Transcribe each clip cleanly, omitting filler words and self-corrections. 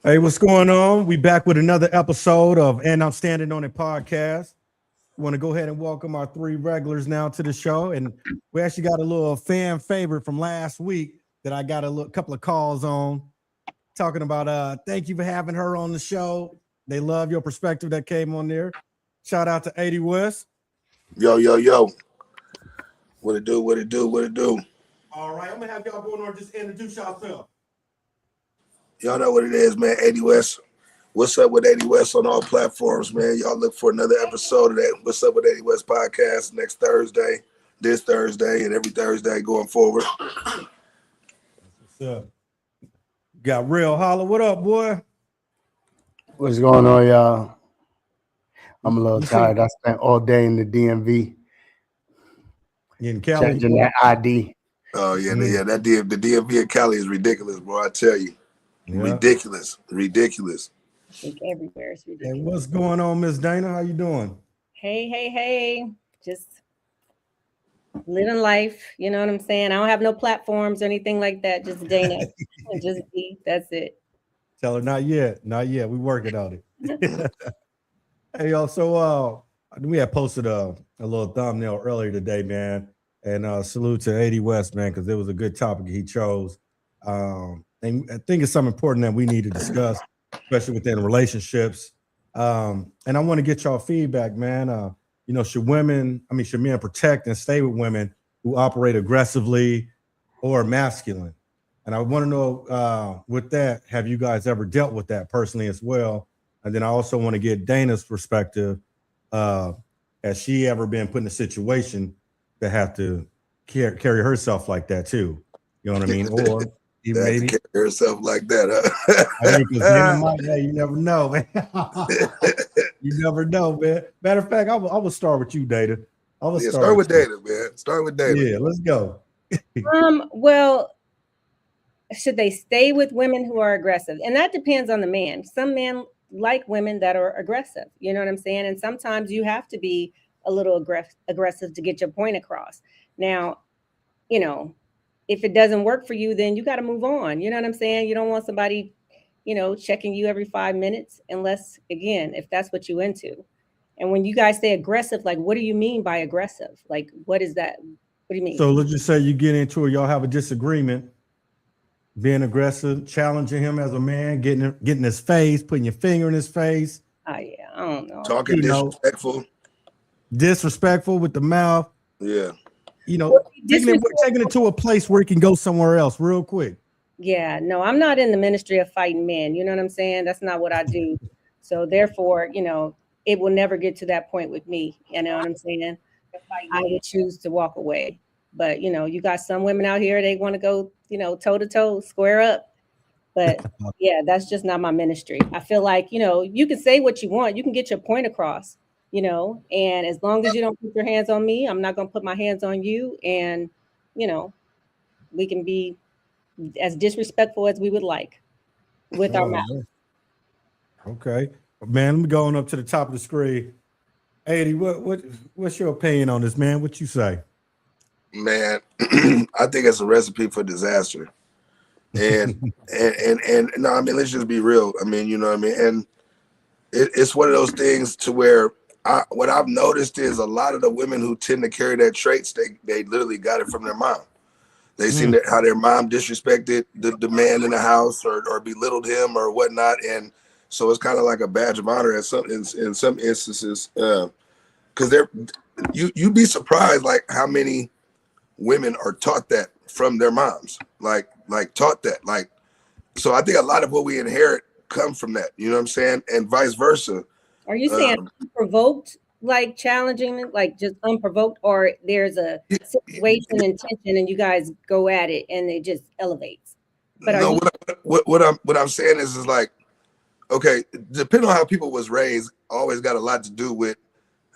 Hey, what's going on? We back with another episode of And I'm Standing on It podcast. We want to go ahead and welcome our three regulars now to the show. And we actually got a little fan favorite from last week that I got couple of calls on talking about thank you for having her on the show. They love your perspective that came on there. Shout out to 80 West. Yo, yo, yo. What it do? What it do? What it do? All right, I'm gonna have y'all going on, just introduce yourself. Y'all know what it is, man. 80 West. What's up with 80 West on all platforms, man? Y'all look for another episode of that What's Up with 80 West podcast next Thursday, this Thursday, and every Thursday going forward. What's up? Got Real Holler. What up, boy? What's going on, y'all? I'm a little tired. I spent all day in the DMV In Cali. changing that ID. Oh, yeah, yeah. The DMV in Cali is ridiculous, bro. I tell you. Yeah. Ridiculous. Like everywhere is ridiculous. And what's going on, Miss Dana? How you doing? Hey. Just living life. You know what I'm saying? I don't have no platforms or anything like that. Just Dana. Just be. That's it. Tell her not yet. Not yet. We working on it. Hey, y'all. So we had posted a little thumbnail earlier today, man. And salute to 80 West, man, because it was a good topic he chose. And I think it's something important that we need to discuss, especially within relationships. And I want to get y'all feedback, man. Should men protect and stay with women who operate aggressively or masculine? And I want to know with that, have you guys ever dealt with that personally as well? And then I also want to get Dana's perspective. Has she ever been put in a situation that have to carry herself like that too? You know what I mean? Or even maybe carry herself like that, huh? You never know, man. You never know, man. Matter of fact, I will start with you, Dana. Start with Dana, man. Start with Dana. Yeah, let's go. Well, should they stay with women who are aggressive? And that depends on the man. Some men like women that are aggressive. You know what I'm saying? And sometimes you have to be a little aggressive to get your point across. Now, if it doesn't work for you, then you got to move on. You know what I'm saying? You don't want somebody, checking you every 5 minutes, unless, again, if that's what you into. And when you guys say aggressive, like, what do you mean by aggressive? Like, what is that? What do you mean? So let's just say you get into it, y'all have a disagreement, being aggressive, challenging him as a man, getting in his face, putting your finger in his face. Oh, yeah, I don't know. Talking disrespectful with the mouth. Yeah. Taking it to a place where it can go somewhere else real quick. Yeah, no, I'm not in the ministry of fighting men. You know what I'm saying? That's not what I do. So therefore, it will never get to that point with me. You know what I'm saying? I would choose to walk away. But, you got some women out here, they want to go, toe to toe, square up. But yeah, that's just not my ministry. I feel like, you can say what you want. You can get your point across. And as long as you don't put your hands on me, I'm not going to put my hands on you. And, we can be as disrespectful as we would like with our mouth. Okay. Man, let me go on up to the top of the screen. 80, what's your opinion on this, man? What you say? Man, I think it's a recipe for disaster. And no, I mean, let's just be real. I mean, you know what I mean? And it's one of those things to where what I've noticed is a lot of the women who tend to carry that traits, they literally got it from their mom. They seen how their mom disrespected the man in the house or belittled him or whatnot, and so it's kind of like a badge of honor in some instances. Because you'd be surprised like how many women are taught that from their moms, like taught that. Like, so I think a lot of what we inherit comes from that. You know what I'm saying, and vice versa. Are you saying unprovoked, like challenging, like just unprovoked, or there's a situation and tension and you guys go at it and it just elevates? But no, what I'm saying is like, okay, depending on how people was raised, always got a lot to do with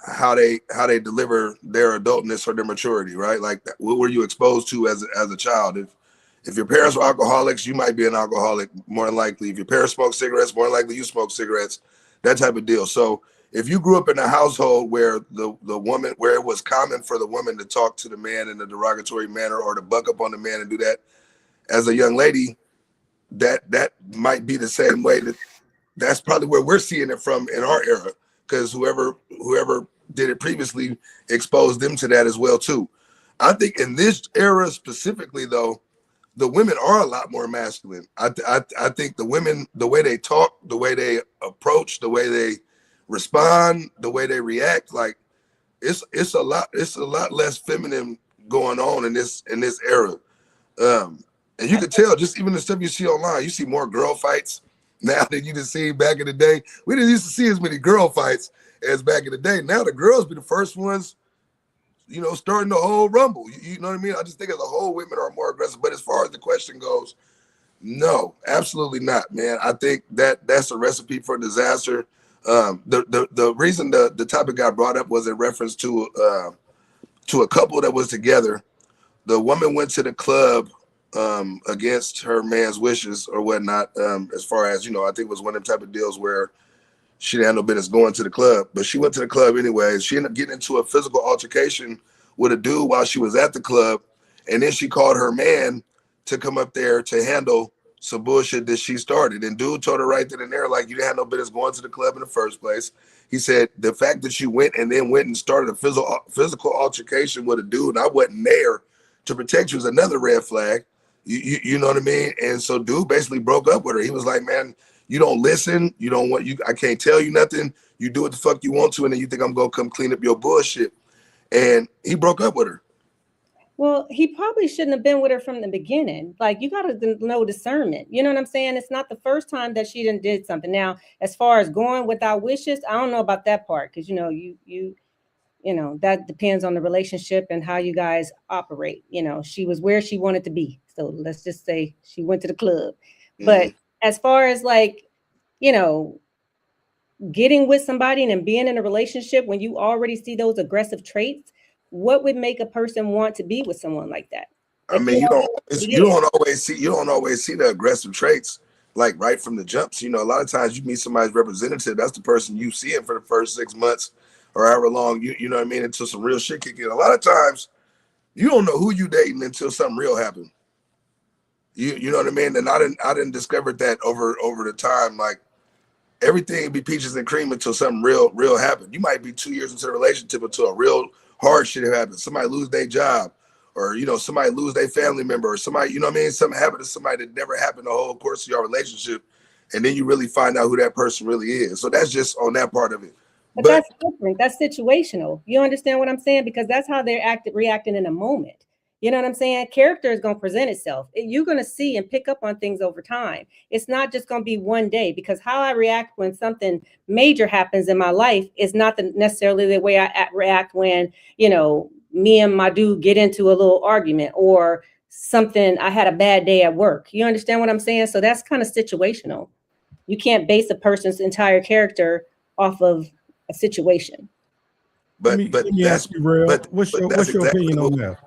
how they deliver their adultness or their maturity, right? Like, what were you exposed to as a child? If your parents were alcoholics, you might be an alcoholic more than likely. If your parents smoked cigarettes, more than likely you smoke cigarettes. That type of deal. So if you grew up in a household where the woman, where it was common for the woman to talk to the man in a derogatory manner or to buck up on the man and do that, as a young lady, that might be the same way that's probably where we're seeing it from in our era, because whoever did it previously exposed them to that as well too. I think in this era specifically, though, the women are a lot more masculine. I think the women, the way they talk, the way they approach, the way they respond, the way they react, like it's a lot less feminine going on in this era. And you can tell just even the stuff you see online, you see more girl fights now than you just see back in the day. We didn't used to see as many girl fights as back in the day. Now the girls be the first ones, you know, starting the whole rumble. You know what I mean? I just think as a whole, women are more aggressive. But as far as the question goes, no, absolutely not, man. I think that's a recipe for disaster. The reason the topic got brought up was in reference to a couple that was together. The woman went to the club against her man's wishes or whatnot. As far as, you know, I think it was one of them type of deals where she didn't have no business going to the club, but she went to the club anyways. She ended up getting into a physical altercation with a dude while she was at the club. And then she called her man to come up there to handle some bullshit that she started. And dude told her right then and there, like, you didn't have no business going to the club in the first place. He said, the fact that you went and started a physical altercation with a dude and I wasn't there to protect you is another red flag. You know what I mean? And so dude basically broke up with her. He was like, man, you don't listen. You don't want I can't tell you nothing. You do what the fuck you want to, and then you think I'm gonna come clean up your bullshit. And he broke up with her. Well, he probably shouldn't have been with her from the beginning. Like, you got to know discernment. You know what I'm saying? It's not the first time that she did something. Now, as far as going without wishes, I don't know about that part, because, you know, you know, that depends on the relationship and how you guys operate. You know, she was where she wanted to be. So let's just say she went to the club. Mm-hmm. But as far as, like, you know, getting with somebody and being in a relationship when you already see those aggressive traits, what would make a person want to be with someone like that? I mean, you don't always see the aggressive traits like right from the jumps. You know, a lot of times you meet somebody's representative, that's the person you see in for the first 6 months or however long, you know what I mean, until some real shit kick in. A lot of times you don't know who you dating until something real happened. You know what I mean? And I didn't discover that over the time. Like, everything be peaches and cream until something real happened. You might be 2 years into a relationship until a real hard shit happens. Somebody lose their job, or, you know, somebody lose their family member, or somebody, you know what I mean? Something happened to somebody that never happened the whole course of your relationship. And then you really find out who that person really is. So that's just on that part of it. But that's different. That's situational. You understand what I'm saying? Because that's how they're reacting in a moment. You know what I'm saying? Character is going to present itself. You're going to see and pick up on things over time. It's not just going to be one day, because how I react when something major happens in my life is not necessarily the way I react when, you know, me and my dude get into a little argument or something. I had a bad day at work. You understand what I'm saying? So that's kind of situational. You can't base a person's entire character off of a situation. But let me ask you, Real. What's your opinion on that?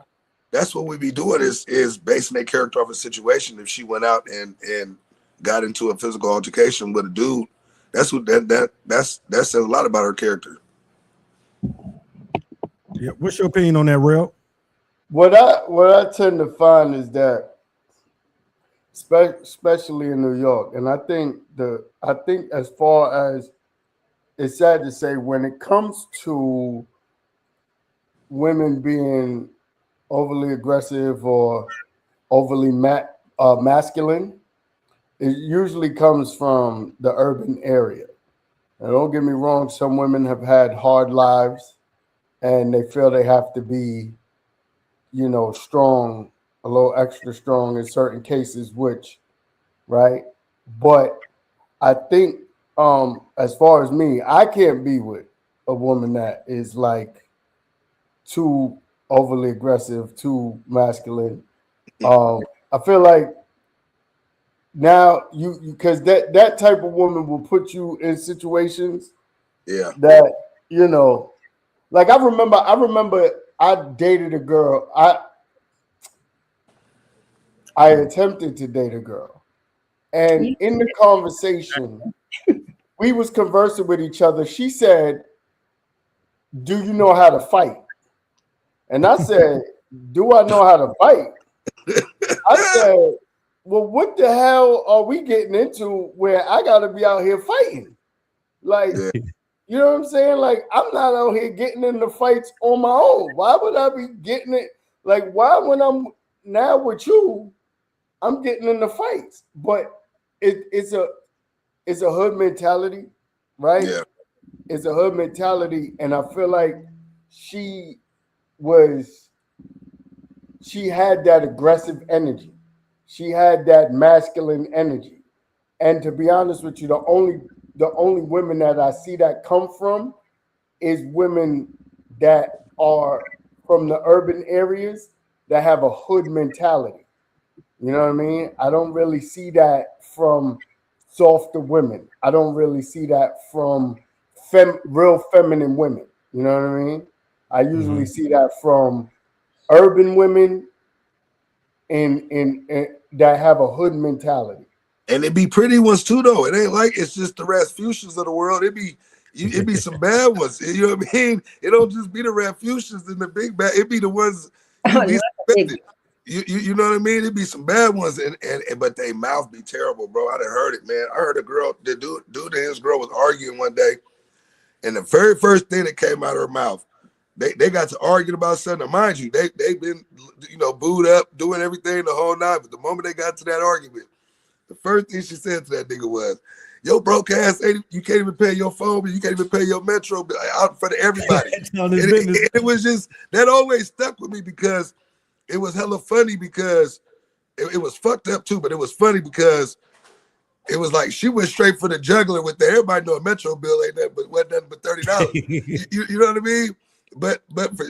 That's what we be doing is basing their character off a situation. If she went out and got into a physical altercation with a dude, that's what that says a lot about her character. Yeah, what's your opinion on that, Real? What I tend to find is that, especially in New York, and I think as far as, it's sad to say, when it comes to women being overly aggressive or overly masculine, it usually comes from the urban area. And don't get me wrong, some women have had hard lives and they feel they have to be, you know, strong, a little extra strong in certain cases, right? But I think, as far as me, I can't be with a woman that is like too overly aggressive, too masculine. I feel like now because that type of woman will put you in situations that, you know, like I remember I dated a girl. I attempted to date a girl, and in the conversation, we was conversing with each other. She said, "Do you know how to fight?" And I said, "Do I know how to fight?" I said, well, what the hell are we getting into where I got to be out here fighting? Like, Yeah. you know what I'm saying? Like, I'm not out here getting in the fights on my own. Why would I be getting it? Like, why when I'm now with you, I'm getting in the fights? But it's a hood mentality, right? Yeah. It's a hood mentality, and I feel like she had that aggressive energy. She had that masculine energy. And to be honest with you, the only women that I see that come from is women that are from the urban areas that have a hood mentality. You know what I mean? I don't really see that from softer women. I don't really see that from real feminine women. You know what I mean? I usually see that from urban women and that have a hood mentality. And it be pretty ones too, though. It ain't like it's just the Rasputians of the world. It be some bad ones. You know what I mean? It don't just be the Rasputians and the big bad. It be the ones you least expected. You know what I mean? It be some bad ones, and but they mouth be terrible, bro. I done heard it, man. I heard a girl, the dude and his girl was arguing one day, and the very first thing that came out of her mouth, they got to arguing about something. Now, mind you, they've been booed up, doing everything the whole night. But the moment they got to that argument, the first thing she said to that nigga was, "Yo, broke ass, you can't even pay your phone bill, you can't even pay your metro bill out in front of everybody." and it was just that always stuck with me because it was hella funny because it was fucked up too, but it was funny because it was like she went straight for the juggler with that. Everybody know a metro bill ain't that, but wasn't nothing but $30. you know what I mean? But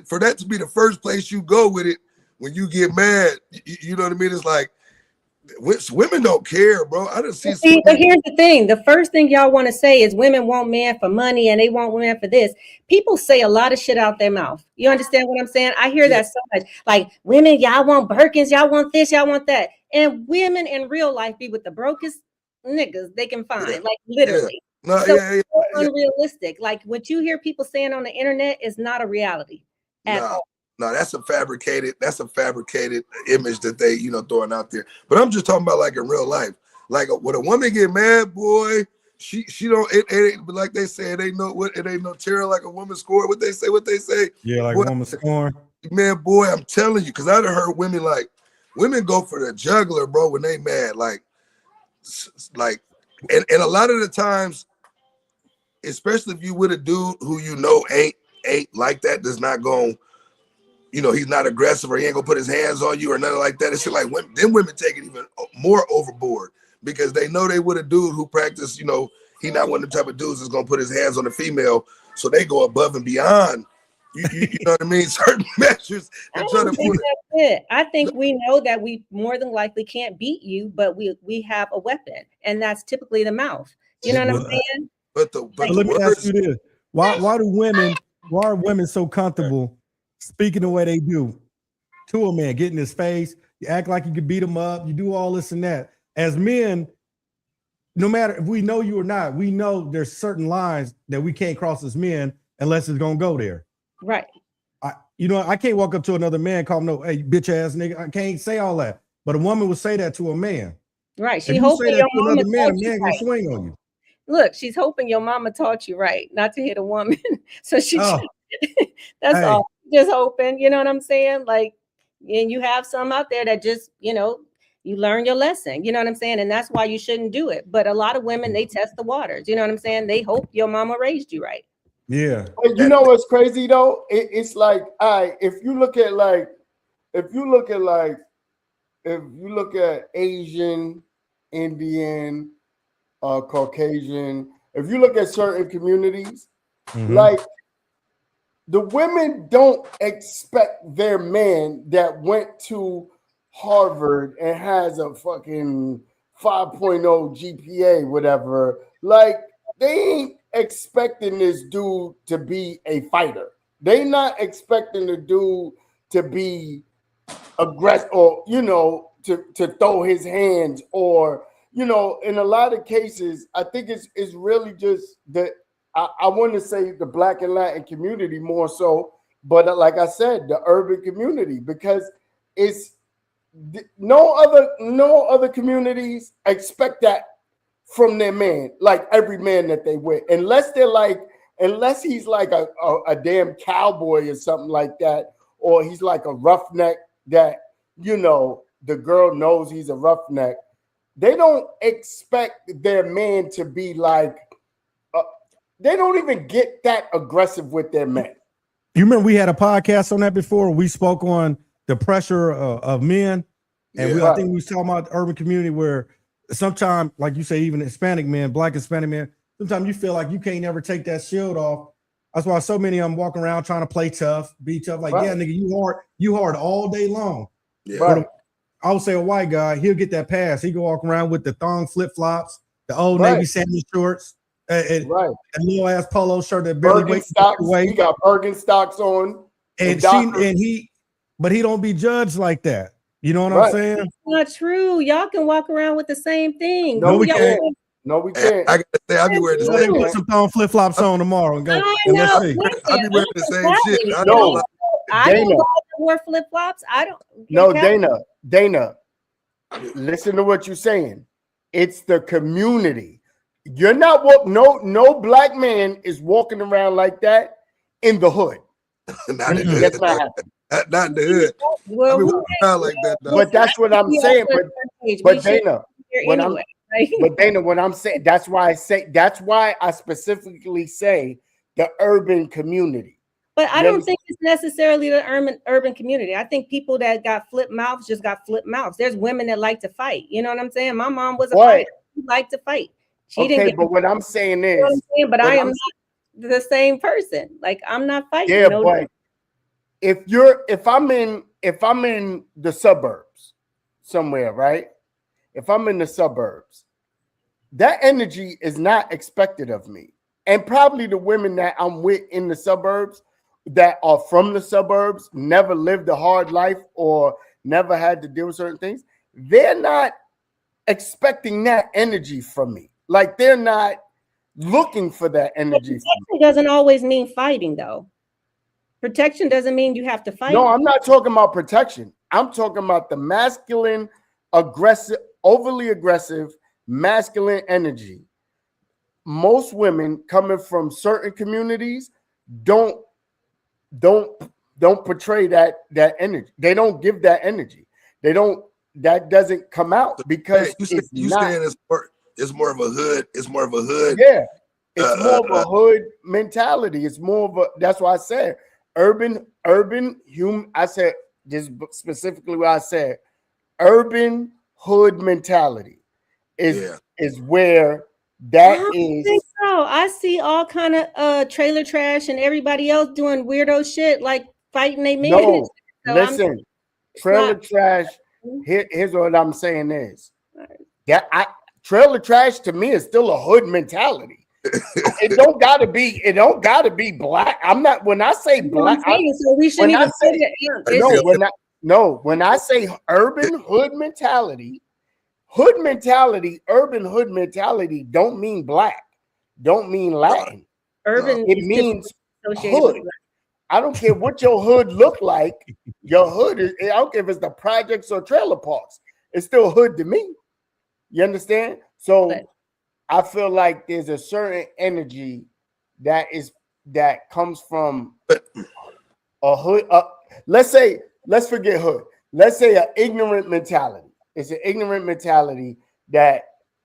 for that to be the first place you go with it when you get mad, you know what I mean? It's like women don't care, bro. I didn't see. But here's the thing: the first thing y'all want to say is women want men for money and they want women for this. People say a lot of shit out their mouth. You understand what I'm saying? I hear that so much. Like, women, y'all want Birkins, y'all want this, y'all want that, and women in real life be with the brokest niggas they can find, like literally. No, so it's so unrealistic. Like what you hear people saying on the internet is not a reality at all. No, that's a fabricated image that they, throwing out there. But I'm just talking about like in real life. Like when a woman get mad, boy, she don't it ain't like they say it ain't no terror like a woman score. What they say? Yeah, like boy, a woman scoring. Man, boy, I'm telling you, because I've heard women go for the juggler, bro, when they mad. Like and a lot of the times, especially if you with a dude who ain't like that, does not go. He's not aggressive or he ain't gonna put his hands on you or nothing like that. It's like women take it even more overboard because they know they with a dude who practice, he not one of the type of dudes that's gonna put his hands on a female. So they go above and beyond, you know what I mean? Certain measures and try to put it. I think we know that we more than likely can't beat you, but we have a weapon, and that's typically the mouth. You know what I'm saying? But let me ask you this. Why are women so comfortable speaking the way they do to a man, get in his face, you act like you can beat him up, you do all this and that. As men, no matter if we know you or not, we know there's certain lines that we can't cross as men unless it's gonna go there. Right. I can't walk up to another man, call him no, hey, bitch ass nigga. I can't say all that. But a woman would say that to a man. Right. She hoping your mama taught you right. Gonna swing on you. Look, she's hoping your mama taught you right, not to hit a woman. So that's all. Just hoping, you know what I'm saying? Like, and you have some out there that just, you learn your lesson, you know what I'm saying? And that's why you shouldn't do it. But a lot of women, they test the waters, you know what I'm saying? They hope your mama raised you right. Yeah. You know what's crazy though? It's like, if you look at Asian, Indian, Caucasian, if you look at certain communities, like the women don't expect their man that went to Harvard and has a fucking 5.0 GPA, whatever. Like they ain't expecting this dude to be a fighter. They not expecting the dude to be aggressive or, to throw his hands or, in a lot of cases, I think it's really just that I want to say the Black and Latin community more so, but like I said, the urban community, because it's no other communities expect that from their man, like every man that they with, unless he's like a damn cowboy or something like that, or he's like a roughneck that, you know, the girl knows he's a roughneck. They don't expect their man to be like, they don't even get that aggressive with their men. You remember we had a podcast on that before? We spoke on the pressure of men. And I think we was talking about the urban community where sometimes, like you say, even Hispanic men, Black Hispanic men, sometimes you feel like you can't ever take that shield off. That's why so many of them walking around trying to play tough, be tough. Like, yeah, nigga, you hard all day long. Yeah. Right. I would say a white guy, he'll get that pass. He can walk around with the thong flip-flops, the old Navy Sandwich shorts, and little ass polo shirt that barely weighs away. He got Birkenstocks on, but he don't be judged like that. You know what I'm saying? That's not true. Y'all can walk around with the same thing. No, we can't. No, we can't. I gotta say, I'll be wearing the same. Put some thong flip-flops on tomorrow and go. I know. Let's see. I'll be wearing the same shit. I don't wear flip-flops. I don't. No, Dana, listen to what you're saying. It's the community. You're not no black man is walking around like that in the hood. Not in the hood. Not in the hood. Well, I mean, walking around like that, though. But that's what I'm saying. But Dana, what I'm saying, that's why I specifically say the urban community. But I don't think it's necessarily the urban community. I think people that got flip mouths just got flip mouths. There's women that like to fight. You know what I'm saying? My mom was a fighter. She liked to fight. She didn't get but what I'm saying is, but I am not the same person. Like, I'm not fighting. Yeah, but if I'm in the suburbs somewhere, right? If I'm in the suburbs, that energy is not expected of me. And probably the women that I'm with in the suburbs that are from the suburbs, never lived a hard life or never had to deal with certain things, they're not expecting that energy from me. Like, they're not looking for that energy. Protection doesn't always mean fighting, though. Protection doesn't mean you have to fight. No, I'm not talking about protection. I'm talking about the masculine, aggressive, overly aggressive, masculine energy. Most women coming from certain communities don't portray that energy. They don't give that energy. That doesn't come out because saying it's more of a hood. It's more of a hood. Yeah, it's more of a hood mentality. It's more of a. That's why I said urban human. I said just specifically what I said. Urban hood mentality is where that is. Think so. I see all kind of trailer trash and everybody else doing weirdo shit like fighting they men. No, so listen, trailer trash. Here's what I'm saying is trailer trash to me is still a hood mentality. It don't gotta be black. I'm not when I say black. So we shouldn't even say that. When I say urban hood mentality, urban hood mentality don't mean black, don't mean Latin. Urban, it means hood. I don't care what your hood look like. Your hood is, I don't care if it's the projects or trailer parks. It's still hood to me. You understand? So I feel like there's a certain energy that comes from a hood. Let's forget hood. Let's say an ignorant mentality. It's an ignorant mentality that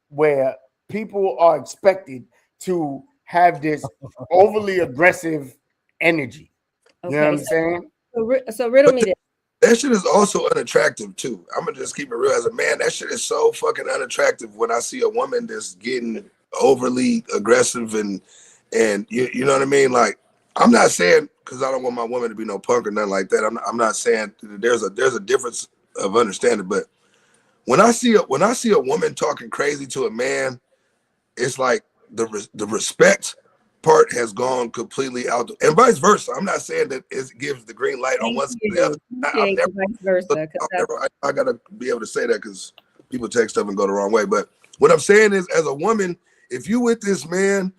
where people are expected to have this overly aggressive energy. You know what I'm saying? So riddle me this. That shit is also unattractive too. I'm gonna just keep it real as a man. That shit is so fucking unattractive when I see a woman that's getting overly aggressive and you know what I mean. Like, I'm not saying because I don't want my woman to be no punk or nothing like that. I'm not saying there's a difference of understanding, but when I see a woman talking crazy to a man, it's like the respect part has gone completely out, and vice versa. I'm not saying that it gives the green light on one side or the other. I gotta be able to say that because people take stuff and go the wrong way. But what I'm saying is, as a woman, if you with this man,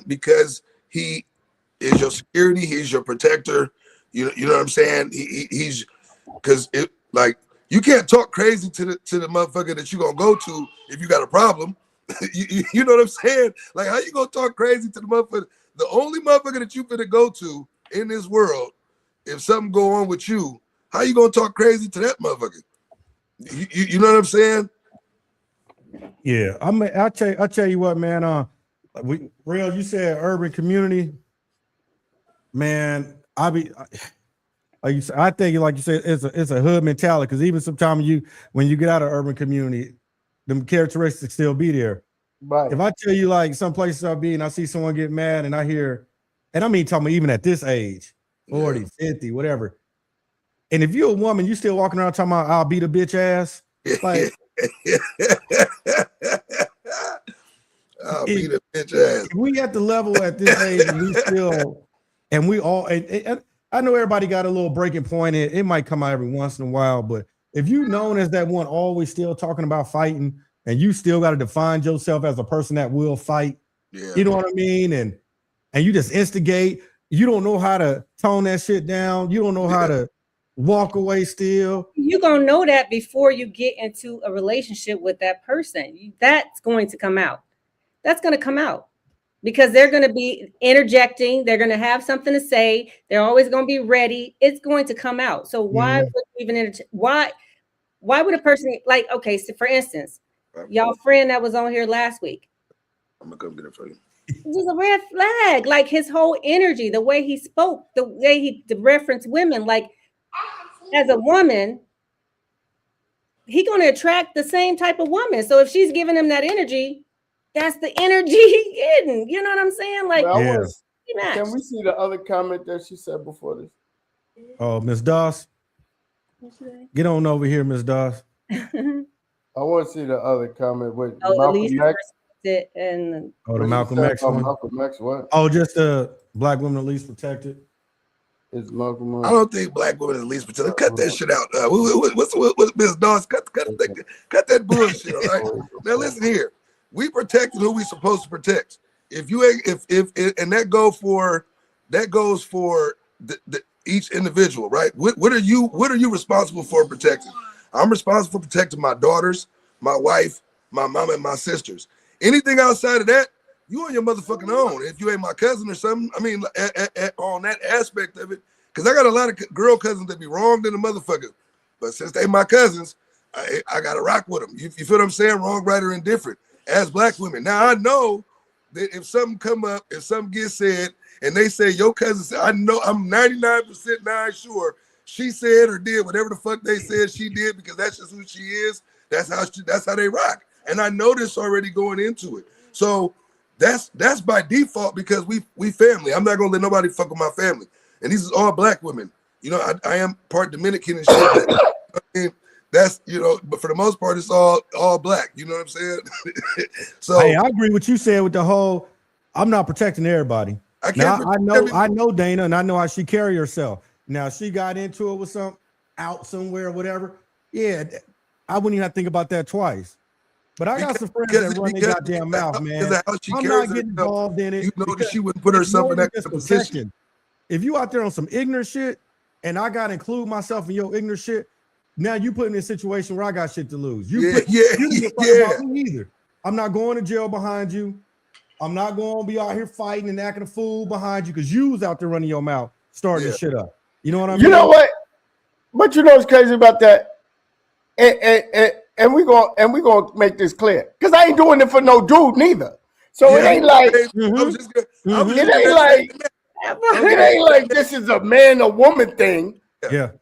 because he is your security, he's your protector. You know what I'm saying? He's because it like You can't talk crazy to the motherfucker that you gonna go to if you got a problem. You know what I'm saying? Like, how you gonna talk crazy to the motherfucker? The only motherfucker that you finna go to in this world, if something go on with you, how you gonna talk crazy to that motherfucker? You know what I'm saying? Yeah, I'll tell you what, man. Real, you said urban community, man. Like you said, I think, like you said, it's a hood mentality. Because even sometimes when you get out of urban community, them characteristics still be there. Right. If I tell you, like, some places I'll be and I see someone get mad and I hear, and I mean talking about even at this age, 40, 50, whatever. And if you're a woman, you still walking around talking about I'll beat a bitch ass, like I'll beat a bitch ass. We at the level at this age, and we still, and we all, and I know everybody got a little breaking point. It might come out every once in a while, but if you known as that one always still talking about fighting, and you still got to define yourself as a person that will fight, you know what I mean? And you just instigate, you don't know how to tone that shit down. You don't know how to walk away still. You're going to know that before you get into a relationship with that person. That's going to come out. That's going to come out because they're going to be interjecting. They're going to have something to say. They're always going to be ready. It's going to come out. So why would even why would a person, like, okay, so for instance, y'all friend that was on here last week, I'm gonna come get it for you. Just a red flag. Like his whole energy, the way he spoke, the way he referenced women, like as a woman, he going to attract the same type of woman. So if she's giving him that energy, that's the energy he getting. You know what I'm saying? Like, can we see the other comment that she said before this? Oh, Miss Doss, get on over here, Miss Doss. I want to see the other comment with Malcolm X. And the Malcolm X one. Malcolm X what? Oh, just black women are least protected. It's Malcolm X. I don't think black women are least protected. Cut that shit out. What's Miss Doss? Cut that bullshit. All right. Now listen here. We protected who we supposed to protect. If you ain't, if and that goes for each individual, right? What are you responsible for protecting? I'm responsible for protecting my daughters, my wife, my mama, and my sisters. Anything outside of that, you on your motherfucking own. If you ain't my cousin or something, I mean, on that aspect of it, because I got a lot of girl cousins that be wronged in the motherfucker, but since they my cousins, I gotta rock with them. You feel what I'm saying? Wrong, right, or indifferent. As black women, now I know that if something come up, if something gets said, and they say your cousin said, I know I'm 99% sure she said or did whatever the fuck they said she did because that's just who she is. That's how they rock. And I know this already going into it. So that's by default because we family. I'm not gonna let nobody fuck with my family. And these is all black women. You know, I am part Dominican and shit. That's, you know, but for the most part, it's all black. You know what I'm saying? So hey, I agree with you said with the whole. I'm not protecting everybody. I know Dana, and I know how she carry herself. Now she got into it with some out somewhere or whatever. Yeah, I wouldn't even have to think about that twice. But I got some friends that run their goddamn mouth, man. I'm not getting involved in it. You know that she wouldn't put herself in that position. If you out there on some ignorant shit, and I gotta include myself in your ignorant shit, now you put me in a situation where I got shit to lose. You didn't about me either. I'm not going to jail behind you. I'm not going to be out here fighting and acting a fool behind you because you was out there running your mouth, starting this shit up. You know what I mean? You know what? But you know what's crazy about that? And we gonna make this clear because I ain't doing it for no dude neither. So it ain't like it ain't like this is a man or woman thing. Yeah.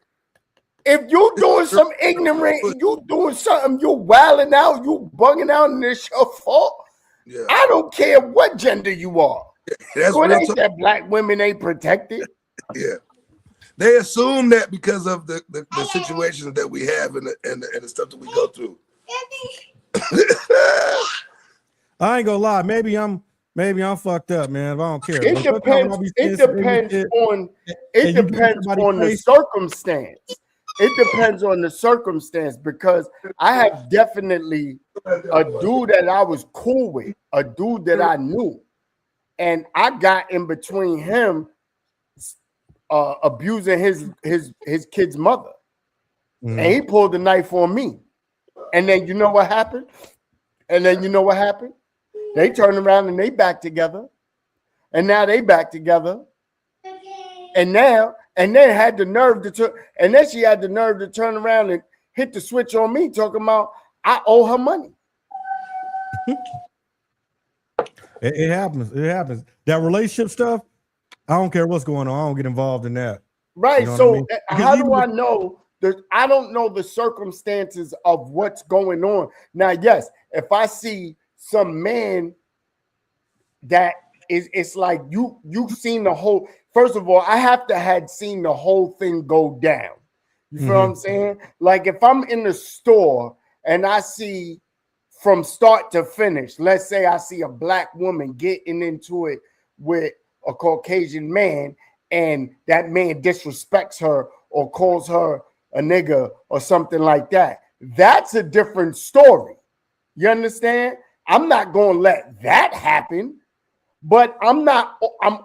If you doing some ignorant, you doing something, you wilding out, you bugging out, and it's your fault. Yeah. I don't care what gender you are. So it ain't that black women ain't protected. Yeah. They assume that because of the situations that we have and the stuff that we go through. I ain't gonna lie. Maybe I'm fucked up, man. But I don't care. It depends on the circumstance. It depends on the circumstance because I have definitely a dude that I was cool with, a dude that I knew, and I got in between him abusing his kid's mother. and he pulled the knife on me. And then you know what happened? They turned around and they back together. And now they back together. And then had the nerve to turn, and then she had the nerve to turn around and hit the switch on me, talking about I owe her money. It happens. It happens. That relationship stuff, I don't care what's going on. I don't get involved in that. Right. You know So what I mean? how do I know that? I don't know the circumstances of what's going on. Now, yes, if I see some man that it's like you've seen the whole. First of all, I have to had seen the whole thing go down. You feel what I'm saying? Like if I'm in the store and I see from start to finish, let's say I see a black woman getting into it with a Caucasian man, and that man disrespects her or calls her a nigga or something like that. That's a different story. You understand? I'm not going to let that happen. But I'm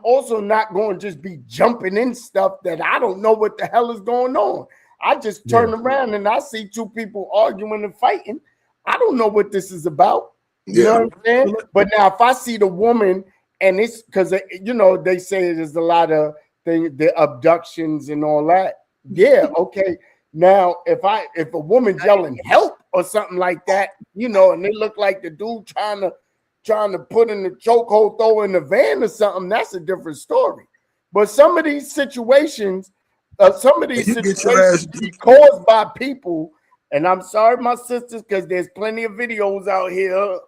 also not going to just be jumping in stuff that I don't know what the hell is going on. I just turn around and I see two people arguing and fighting. I don't know what this is about. You know what I'm saying? But now if I see the woman, and it's because, they say there's a lot of things, the abductions and all that. Yeah, okay. Now, if a woman's yelling help or something like that, and they look like the dude trying to put in the chokehold, throw in the van or something, that's a different story. But some of these situations be caused by people, and I'm sorry, my sisters, because there's plenty of videos out here.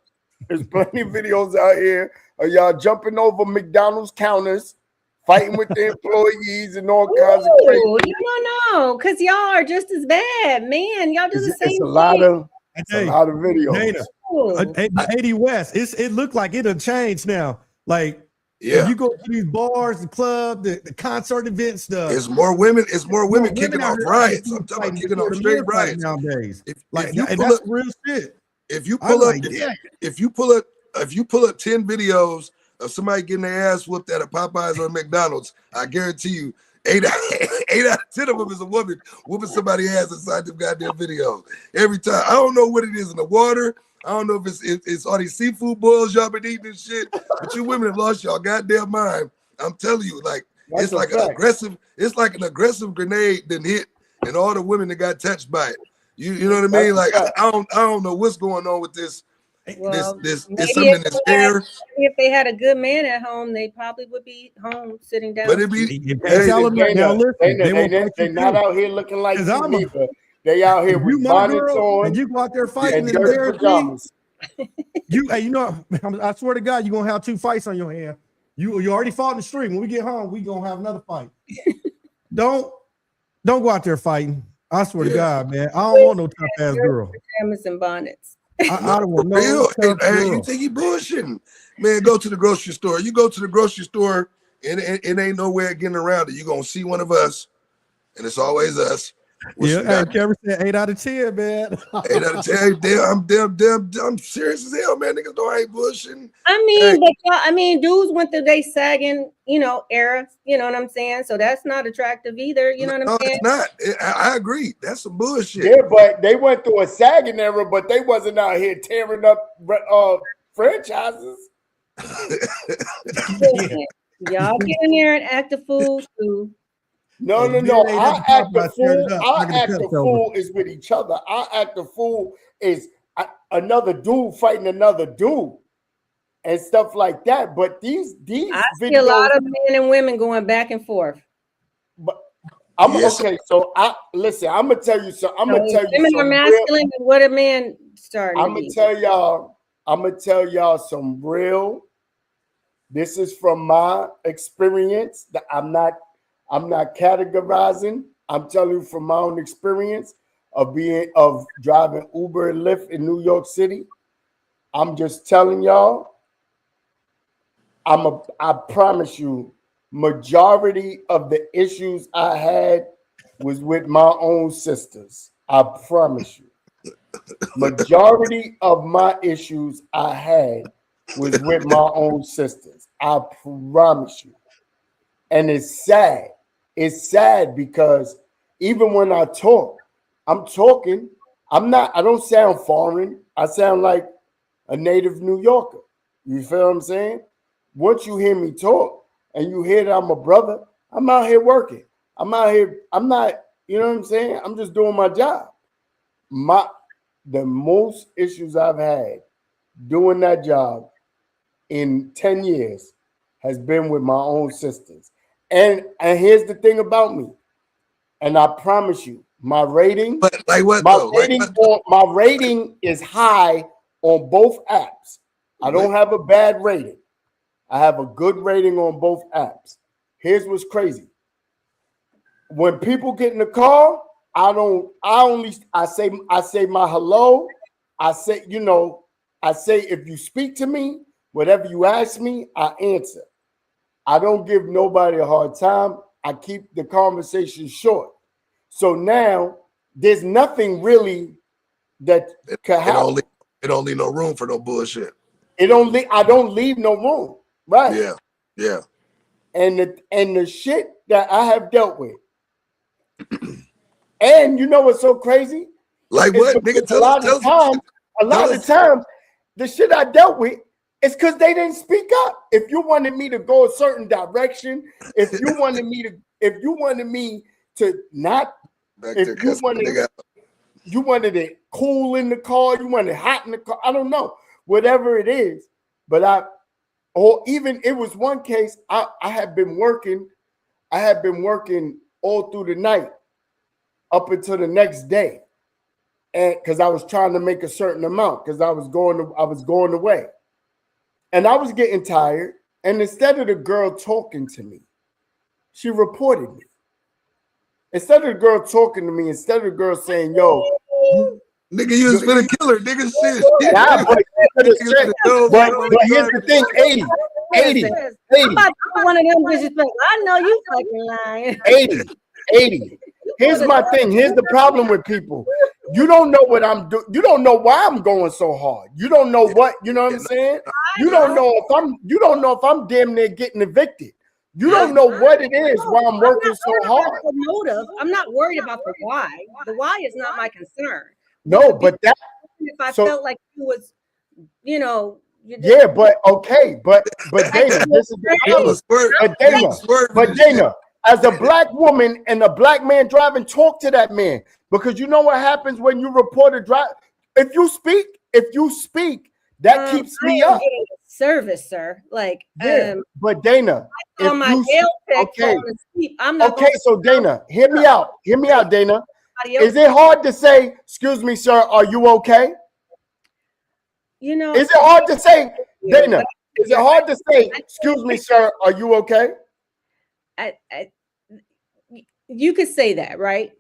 There's plenty of videos out here of y'all jumping over McDonald's counters, fighting with the employees and all kinds of crazy. You don't know, because y'all are just as bad, man. Y'all do the same thing. It's a lot of videos. Dana, 80 West, it looked like it done changed now. Like, if you go to these bars, the club, the concert events, stuff. It's more women kicking off riots. I'm talking about kicking off straight riots nowadays. That's real shit. If you pull up 10 videos of somebody getting their ass whooped at a Popeyes or a McDonald's, I guarantee you 8 out of 10 of them is a woman whooping somebody's ass inside them goddamn videos. Every time. I don't know what it is in the water. I don't know if it's all these seafood boils y'all been eating and shit, but you women have lost y'all goddamn mind. I'm telling you, like it's like an aggressive grenade that hit, and all the women that got touched by it. You know what I mean? Like I don't know what's going on with this. Well, this is something that's fair. If they had a good man at home, they probably would be home sitting down. But it'd be they're not out here looking like you either. They out here with bonnets on, and you go out there fighting in their pajamas. I swear to God, you're gonna have 2 fights on your hand. You already fought in the street. When we get home, we gonna have another fight. Don't go out there fighting. I swear to God, man. I don't want no tough ass girl. Pajamas and bonnets. I don't want no tough girl. You think he bullshitting? Man, go to the grocery store. You go to the grocery store, and it ain't nowhere getting around it. You're gonna see one of us, and it's always us. Kevin said 8 out of 10, man. 8 out of 10. Damn, I'm serious as hell, man. Niggas don't ain't bullshitting. Dudes went through they sagging, era. You know what I'm saying? So that's not attractive either. You know what I'm saying? No, it's not. I agree. That's some bullshit. Yeah, but they went through a sagging era, but they wasn't out here tearing up franchises. Y'all get in there and act a fool too. No. I act the fool is with each other. I act the fool is another dude fighting another dude and stuff like that. But these I see a lot of men and women going back and forth. But okay. So I'm gonna tell you something. I'm gonna tell you women are masculine. And what a man starting. I'm gonna tell y'all some real. This is from my experience. That I'm not categorizing. I'm telling you from my own experience of driving Uber and Lyft in New York City. I'm just telling y'all. I promise you, majority of the issues I had was with my own sisters. I promise you. Majority of my issues I had was with my own sisters. I promise you. And it's sad. It's sad because even when I talk, I'm talking. I don't sound foreign. I sound like a native New Yorker. You feel what I'm saying? Once you hear me talk and you hear that I'm a brother, I'm out here working. I'm out here. I'm not, you know what I'm saying? I'm just doing my job. The most issues I've had doing that job in 10 years has been with my own sisters. And here's the thing about me. And I promise you, my rating, But like what my though? rating, my rating is high on both apps. I don't have a bad rating. I have a good rating on both apps. Here's what's crazy. When people get in the car, I say my hello. I say, if you speak to me, whatever you ask me, I answer. I don't give nobody a hard time. I keep the conversation short. So now there's nothing really that could happen. It don't leave no room for no bullshit. I don't leave no room. Right. Yeah. Yeah. And the shit that I have dealt with. And you know what's so crazy? Like what? Nigga, a lot of times, the shit I dealt with is because they didn't speak up. If you wanted me to go a certain direction, if you wanted me to not, you wanted it cool in the car, you wanted it hot in the car, I don't know, whatever it is. But it was one case I had been working all through the night up until the next day. And because I was trying to make a certain amount, because I was going away. And I was getting tired. And instead of the girl talking to me, she reported me. Instead of the girl talking to me, instead of the girl saying, yo, nigga, you was finna kill her, nigga. Shit. Nah, but here's the thing, 80. I'm about to be one of them bitches. I know you fucking lying. 80. Here's my thing. Here's the problem with people. You don't know what I'm doing. You don't know why I'm going so hard. You don't know what, you know what I'm saying? You don't know if I'm damn near getting evicted. You don't know what it is why I'm working so hard. Motive. I'm not worried about the why. The why is not my concern. No, but that if I felt like you was, yeah, but okay, but Dana, this is the but Dana, as a black woman and a black man driving, talk to that man, because you know what happens when you report a drive. If you speak, that keeps me up. Service, sir. Like, but Dana, on my jail pick, I'm not okay. So Dana, hear me out, Dana. Is it hard to say, "Excuse me, sir, are you okay"? Is it hard to say, Dana? Is it hard to say, "Excuse me, sir, are you okay"? You could say that, right?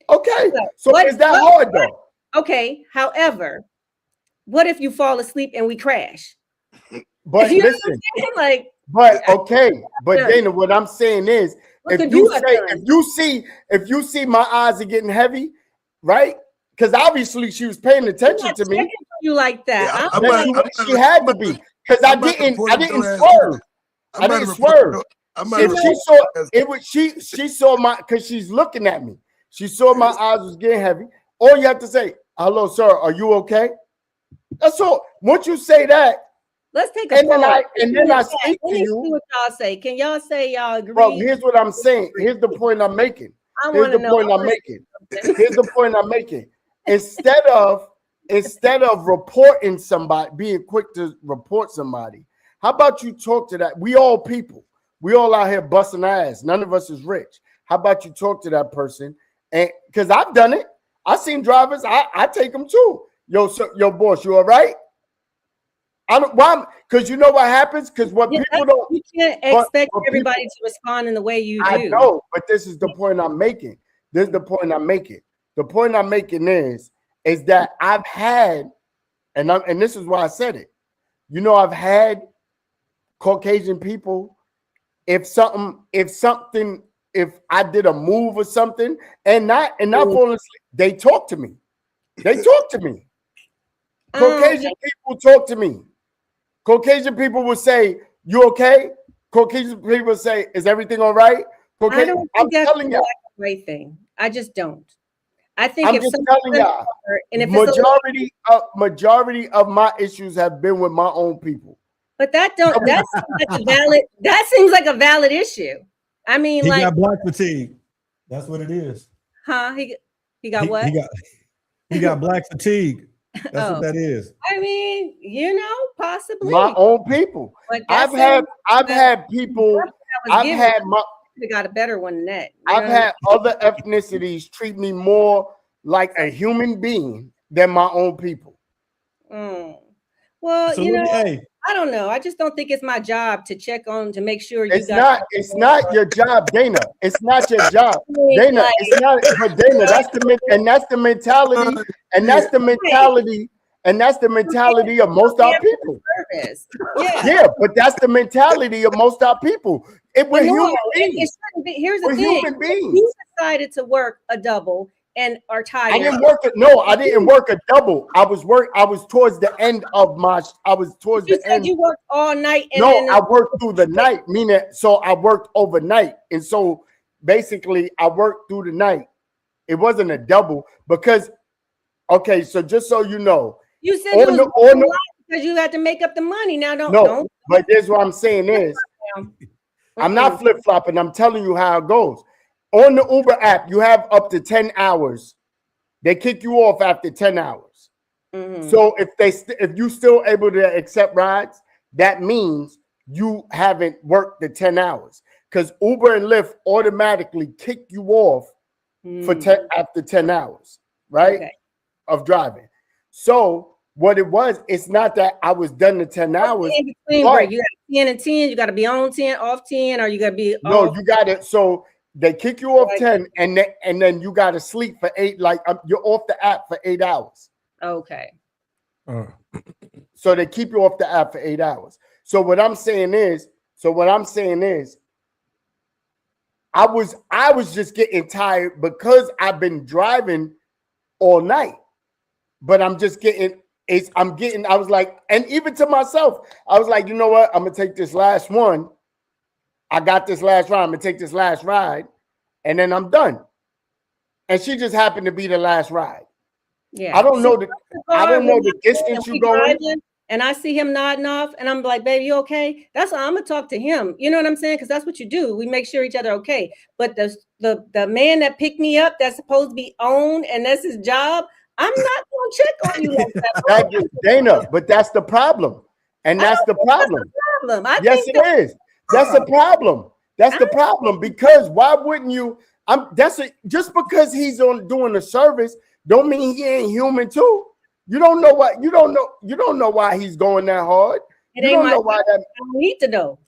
Okay. So is that hard though? Okay. However, what if you fall asleep and we crash? But listen, but Dana, what I'm saying is, if you see my eyes are getting heavy, right? Because obviously she was paying attention to me. You like that? Yeah, she had to be, because I didn't swerve. I didn't swerve. If she saw it, she saw my, because she's looking at me. She saw my eyes was getting heavy. All you have to say, "Hello, sir, are you okay?" That's all. Once you say that, let's take a pause. And then I speak to you. See what y'all say. Can y'all say y'all agree? Bro, here's what I'm saying. Here's the point I'm making. Here's the point I'm making. Instead of reporting somebody, being quick to report somebody, how about you talk to that? We all people. We all out here busting ass. None of us is rich. How about you talk to that person? And because I've done it. I've seen drivers. I take them too. Yo, boss, you all right? I don't. Why? Because you know what happens. Because what people don't. You can't expect everybody to respond in the way you do. I know, but this is the point I'm making. The point I'm making is that I've had, and this is why I said it. I've had Caucasian people. If I did a move or something and not falling asleep, they talk to me. Caucasian people talk to me. Caucasian people will say, "You okay?" Caucasian people say, "Is everything all right?" I don't think that's the right thing. I just don't. I think I'm if just someone's telling y'all, and if it's a, majority of my issues have been with my own people. but that seems like a valid issue. I mean, He like, got black fatigue. That's what it is. huh? He got what? He got black fatigue. That's Oh. what that is. I mean, possibly My own people. But I've had people. I've had my. We got a better one than that. I've had other ethnicities treat me more like a human being than my own people. Well, So I don't know. I just don't think it's my job to check on to make sure you It's not your job, Dana. It's not your job, Dana. It's not. But Dana, that's the mentality, and that's the mentality, and that's the mentality of most of our people. Yeah, but that's the mentality of most of our people. We're human beings. Here's the thing. Human beings. You decided to work a double and are tired. I didn't work a double. I was towards the end of my. I was towards the end. You worked all night. I worked through the night. Meaning, so I worked overnight, and so basically, I worked through the night. It wasn't a double because, okay. So just so you know, you said because you had to make up the money. Now don't. But here's what I'm saying is, I'm not flip flopping. I'm telling you how it goes. On the Uber app, you have up to 10 hours. They kick you off after 10 hours. So if you still able to accept rides, that means you haven't worked the 10 hours. Because Uber and Lyft automatically kick you off for after 10 hours, right? Okay. Of driving. So what it was, it's not that I was done the 10 hours. In between, bro, you got 10 and 10, you got to be on 10, off 10, or you got to be off. You got it. So they kick you off 10, and then you got to sleep for 8. Like you're off the app for 8 hours. Okay. So they keep you off the app for 8 hours. So what I'm saying is, I was just getting tired because I've been driving all night. But I'm just getting. I was like, and even to myself, I was like, you know what? I'm gonna take this last one. I got this last ride. I'm gonna take this last ride, and then I'm done. And she just happened to be the last ride. Yeah. I don't know the distance you're going. And I see him nodding off, and I'm like, baby, you okay? That's why I'm gonna talk to him. You know what I'm saying? Because that's what you do. We make sure each other okay. But the man that picked me up, that's supposed to be owned, and that's his job. I'm not gonna check on you like that. Thank you, Dana. But that's the problem, and that's the problem. Yes, it is. That's the problem. That's the problem. Because why wouldn't you? Just because he's doing a service, don't mean he ain't human too. You don't know what. You don't know why he's going that hard. You don't know why that. I don't need to know.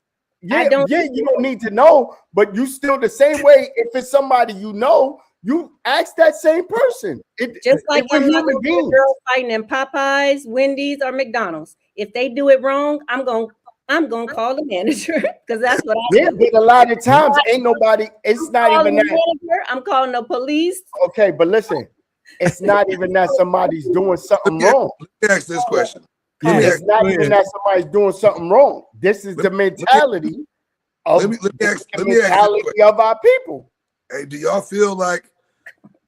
Yeah, you don't need to know, but you still the same way. If it's somebody you know, you ask that same person. Just like when girls fighting in Popeyes, Wendy's, or McDonald's. If they do it wrong, I'm gonna call the manager because that's what I do. Yeah, but a lot of times ain't nobody. It's not even that. I'm calling the police. Okay, but listen, it's not even that somebody's doing something wrong. Let me ask this question. It's not even that somebody's doing something wrong. This is the mentality of our people. Hey, do y'all feel like,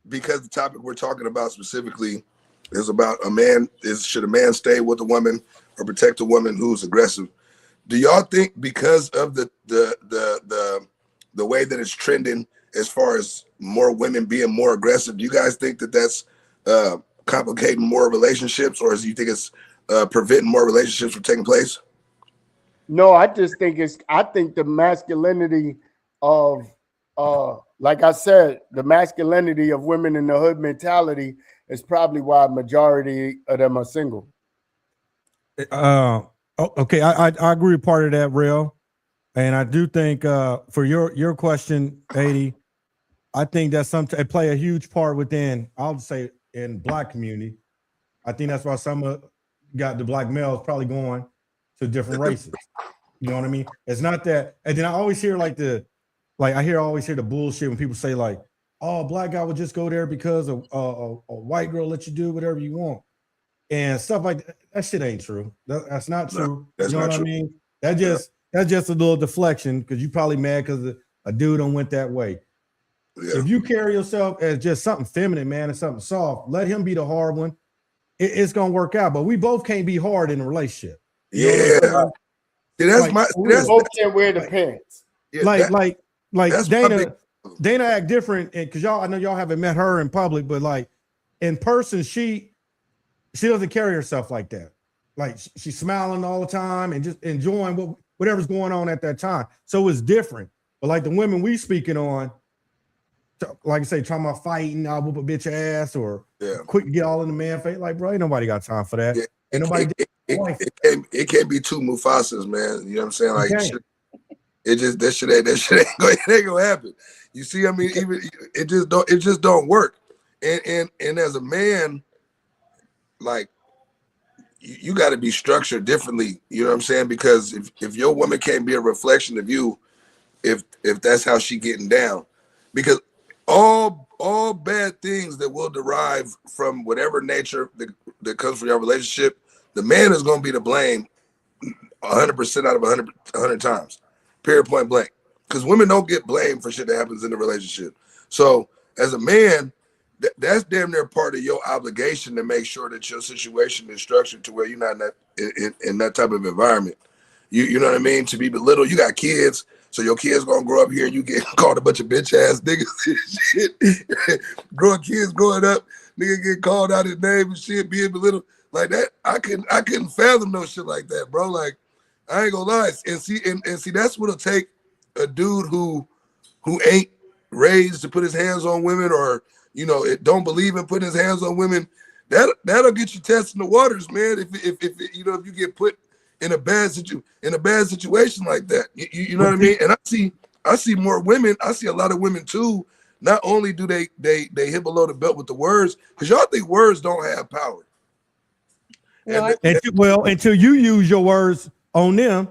because the topic we're talking about specifically is about should a man stay with a woman or protect a woman who's aggressive? Do y'all think because of the way that it's trending as far as more women being more aggressive, do you guys think that that's complicating more relationships, or do you think it's preventing more relationships from taking place? No, I think the masculinity of like I said, the masculinity of women in the hood mentality is probably why a majority of them are single. Okay, I agree with part of that, Real. And I do think for your question, 80, I think that's it play a huge part within, I'll say, in Black community. I think that's why some got the Black males probably going to different races. You know what I mean? It's not that, and then I always hear always hear the bullshit when people say like, oh, a Black guy would just go there because a white girl let you do whatever you want. And stuff like that. That shit ain't true. That's not true. That's you know not what true. I mean? That's just a little deflection because you probably mad because a dude done went that way. Yeah. If you carry yourself as just something feminine, man, and something soft, let him be the hard one. It's gonna work out. But we both can't be hard in a relationship. You know what I'm saying? See, that's Like, my. for We real. both can't wear the pants. Yeah, like that's my big- Dana act different because I know y'all haven't met her in public, but like in person, she doesn't carry herself like that. Like she's smiling all the time and just enjoying whatever's going on at that time. So it's different. But like the women we speaking on, like I say, talking about fighting, I'll whoop a bitch ass or quick to get all in the man face. Like, bro, ain't nobody got time for that. Yeah, Ain't nobody. It can't be two Mufasas, man. You know what I'm saying? Like, that shit ain't gonna happen. You see, I mean, even it just don't work. And as a man, like, you got to be structured differently. You know what I'm saying? Because if your woman can't be a reflection of you, if that's how she getting down, because all bad things that will derive from whatever nature that comes from your relationship, the man is going to be to blame 100% out of 100 times, period, point blank. Because women don't get blamed for shit that happens in the relationship. So as a man, that's damn near part of your obligation to make sure that your situation is structured to where you're not in that type of environment. You know what I mean? To be belittled, you got kids, so your kids gonna grow up here and you get called a bunch of bitch ass niggas and shit. Kids growing up, nigga get called out his name and shit, being belittled like that. I couldn't fathom no shit like that, bro. Like, I ain't gonna lie. And see, that's what'll take a dude who ain't raised to put his hands on women, or it don't believe in putting his hands on women. That'll get you testing the waters, man. If you get put in a bad situation like that, you know what I mean. And I see more women. I see a lot of women too. Not only do they hit below the belt with the words, because y'all think words don't have power. No, Until you use your words on them,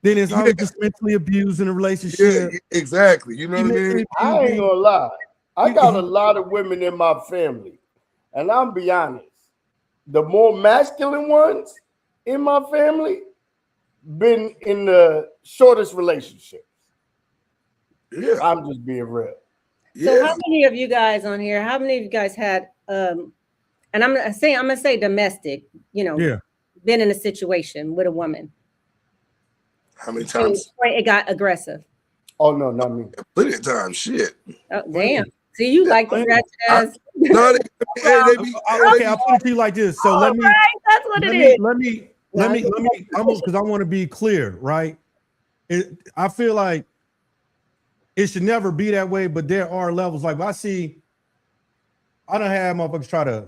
then it's always just mentally abused in a relationship. Yeah, exactly. You know what I mean? I ain't gonna lie. I got a lot of women in my family, and I'm be honest. The more masculine ones in my family been in the shortest relationships. Yeah, I'm just being real. So how many of you guys on here? How many of you guys had? And I'm gonna say domestic. Been in a situation with a woman. How many times? It got aggressive. Oh no, not me. Plenty of times. Shit. Oh damn. See, you like the ratchet ass. Okay, I'll put it to you like this. So let me. That's what it is. Let me. Because I want to be clear, right? I feel like it should never be that way, but there are levels. Like I don't have motherfuckers try to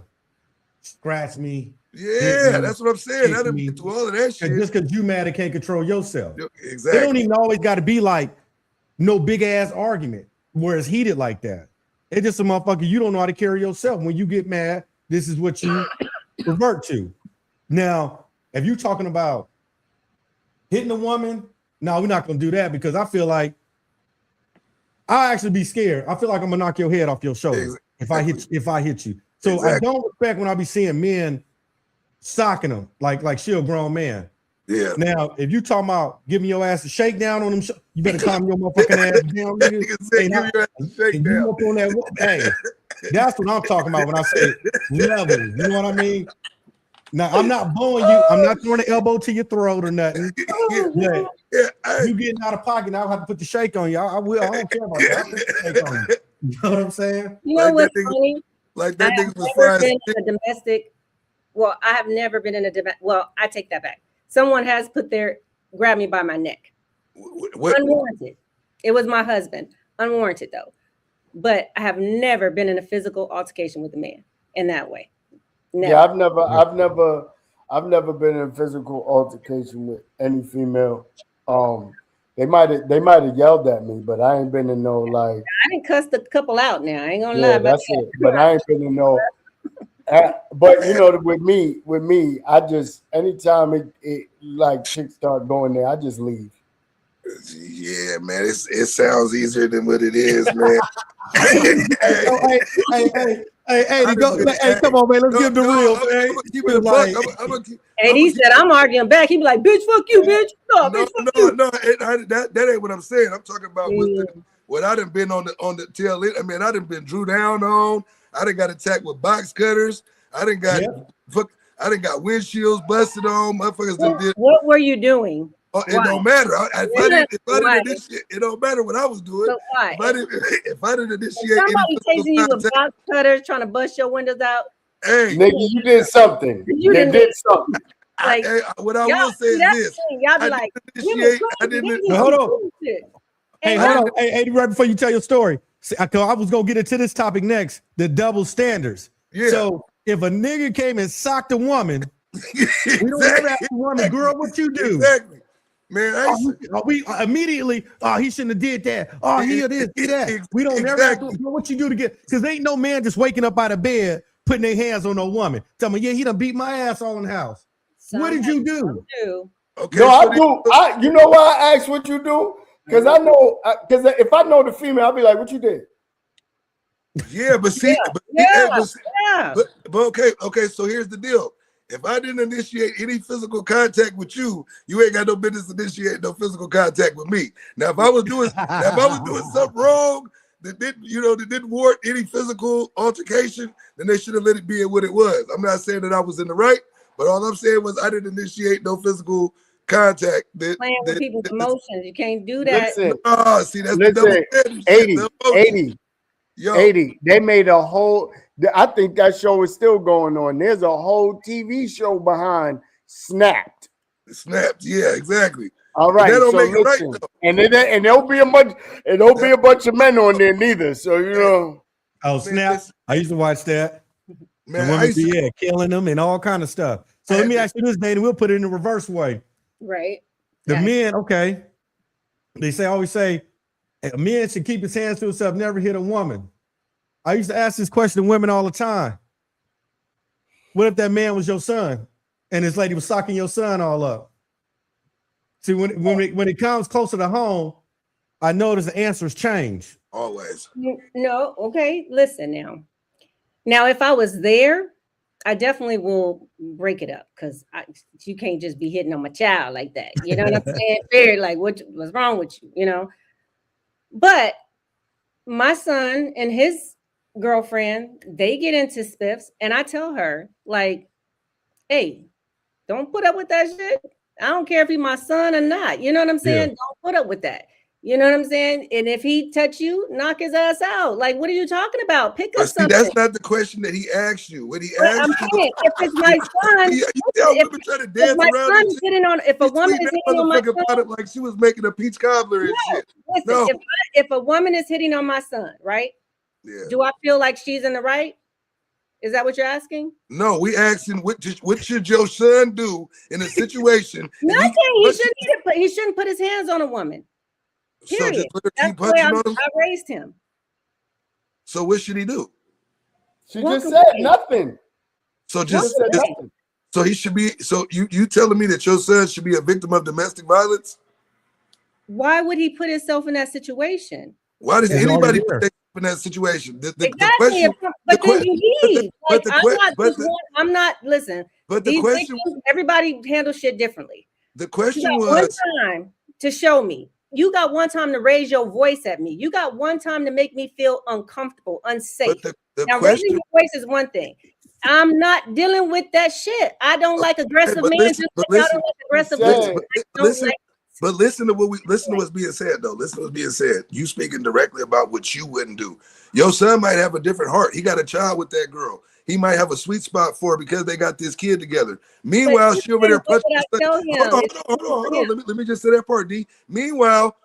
scratch me. Yeah, that's what I'm saying. That'll be through all of that shit. Just because you mad and can't control yourself. Exactly. It don't even always got to be like no big ass argument where it's heated like that. It's just a motherfucker, you don't know how to carry yourself. When you get mad, this is what you revert to. Now, if you're talking about hitting a woman, no, we're not gonna do that, because I feel like I'll actually be scared. I feel like I'm gonna knock your head off your shoulder if I hit you. So I don't respect when I be seeing men socking them like she a grown man. Yeah. Now, if you talking about giving your ass a shakedown on them, you better calm your motherfucking ass down. Hey, that's what I'm talking about when I say levels. You know what I mean? Now, I'm not blowing you. I'm not throwing an elbow to your throat or nothing. You getting out of pocket, I'll have to put the shake on you. I will. I don't care about that. I'll put the shake on you. You know what I'm saying? You know what's funny? Like that nigga was fried. Been in a domestic. Well, I have never been in a domestic. Well, I take that back. Someone has grabbed me by my neck. Unwarranted. It was my husband. Unwarranted though. But I have never been in a physical altercation with a man in that way. Never. Yeah, I've never been in a physical altercation with any female. They might have yelled at me, but I ain't been in no like. I didn't cuss the couple out now. I ain't gonna lie about that's that. it. But I ain't been in no. But with me, I just anytime it like chicks start going there, I just leave. Yeah, man, it sounds easier than what it is, man. Hey, come on, man, let's get the real, man. And he said, I'm arguing back. He be like, bitch, fuck you, bitch. No, that ain't what I'm saying. I'm talking about what I done been on the tail end. I mean, I done been drew down on. I done got attacked with box cutters. I done got windshields busted on. Motherfuckers done did. What were you doing? It don't matter. If I didn't initiate, it don't matter what I was doing. But why? If I didn't initiate, somebody chasing you with box cutters, trying to bust your windows out. Hey, nigga, you did something. You did something. Like, what I will say is this: y'all be like, I didn't. Hold on. Hey, hold on. Hey, right before you tell your story, see, I was gonna get into this topic next. The double standards. Yeah. So if a nigga came and socked a woman, exactly. we don't ever ask a woman, girl, what you do? Exactly. Man, we immediately, he shouldn't have did that. Oh, he did that. We don't never ask what you do to get, because ain't no man just waking up out of bed putting their hands on no woman. Tell me, yeah, he done beat my ass all in the house. What did you do? Okay, no, I do. You know why I ask what you do? Because I know, because if I know the female, I'll be like, what you did? Yeah, but see, but okay. So here's the deal. If I didn't initiate any physical contact with you, you ain't got no business initiating no physical contact with me. Now, if I was doing something wrong that didn't warrant any physical altercation, then they should have let it be what it was. I'm not saying that I was in the right, but all I'm saying was I didn't initiate no physical contact. Playing with people's emotions, you can't do that. See, that's the double standard. 80. They made a whole. I think that show is still going on. There's a whole TV show behind Snapped. Snapped, yeah, exactly. All right, so listen, and there'll be a bunch of men on there neither. So you know. Oh, Snapped! I used to watch that. Man, the women killing them and all kind of stuff. So let me ask you this, Dana. We'll put it in the reverse way. Right. The men, okay. They always say a man should keep his hands to himself, never hit a woman. I used to ask this question to women all the time. What if that man was your son and this lady was socking your son all up? See, when it comes closer to home, I notice the answers change. Always. No, okay. Listen now. Now, if I was there, I definitely will break it up, because you can't just be hitting on my child like that. You know what I'm saying? Very like, what's wrong with you? You know? But my son and his girlfriend, they get into spiffs, and I tell her, like, hey, don't put up with that shit. I don't care if he's my son or not. You know what I'm saying? Yeah. Don't put up with that. You know what I'm saying? And if he touch you, knock his ass out. Like, what are you talking about? Pick up something. That's not the question that he asked you. What he asked you, if it's my son, if a woman is hitting on my son, like she was making a peach cobbler and shit. Listen, if a woman is hitting on my son, right? Yeah. Do I feel like she's in the right? Is that what you're asking? No, we asking what should your son do in a situation? Nothing. He shouldn't put his hands on a woman. Period. So that's the way I raised him. So what should he do? She just said nothing. So so he should be. So you telling me that your son should be a victim of domestic violence? Why would he put himself in that situation? Why does anybody put themselves in that situation? I'm not. Listen. But the question, everybody handles shit differently. The question was one time to show me. You got one time to raise your voice at me. You got one time to make me feel uncomfortable, unsafe. Now, raising your voice is one thing. I'm not dealing with that shit. I don't like aggressive men. But listen to what's being said, though. Listen to what's being said. You speaking directly about what you wouldn't do. Your son might have a different heart. He got a child with that girl. He might have a sweet spot for her because they got this kid together. Meanwhile, she over there punching. Hold on. Let me just say that part, D. Meanwhile,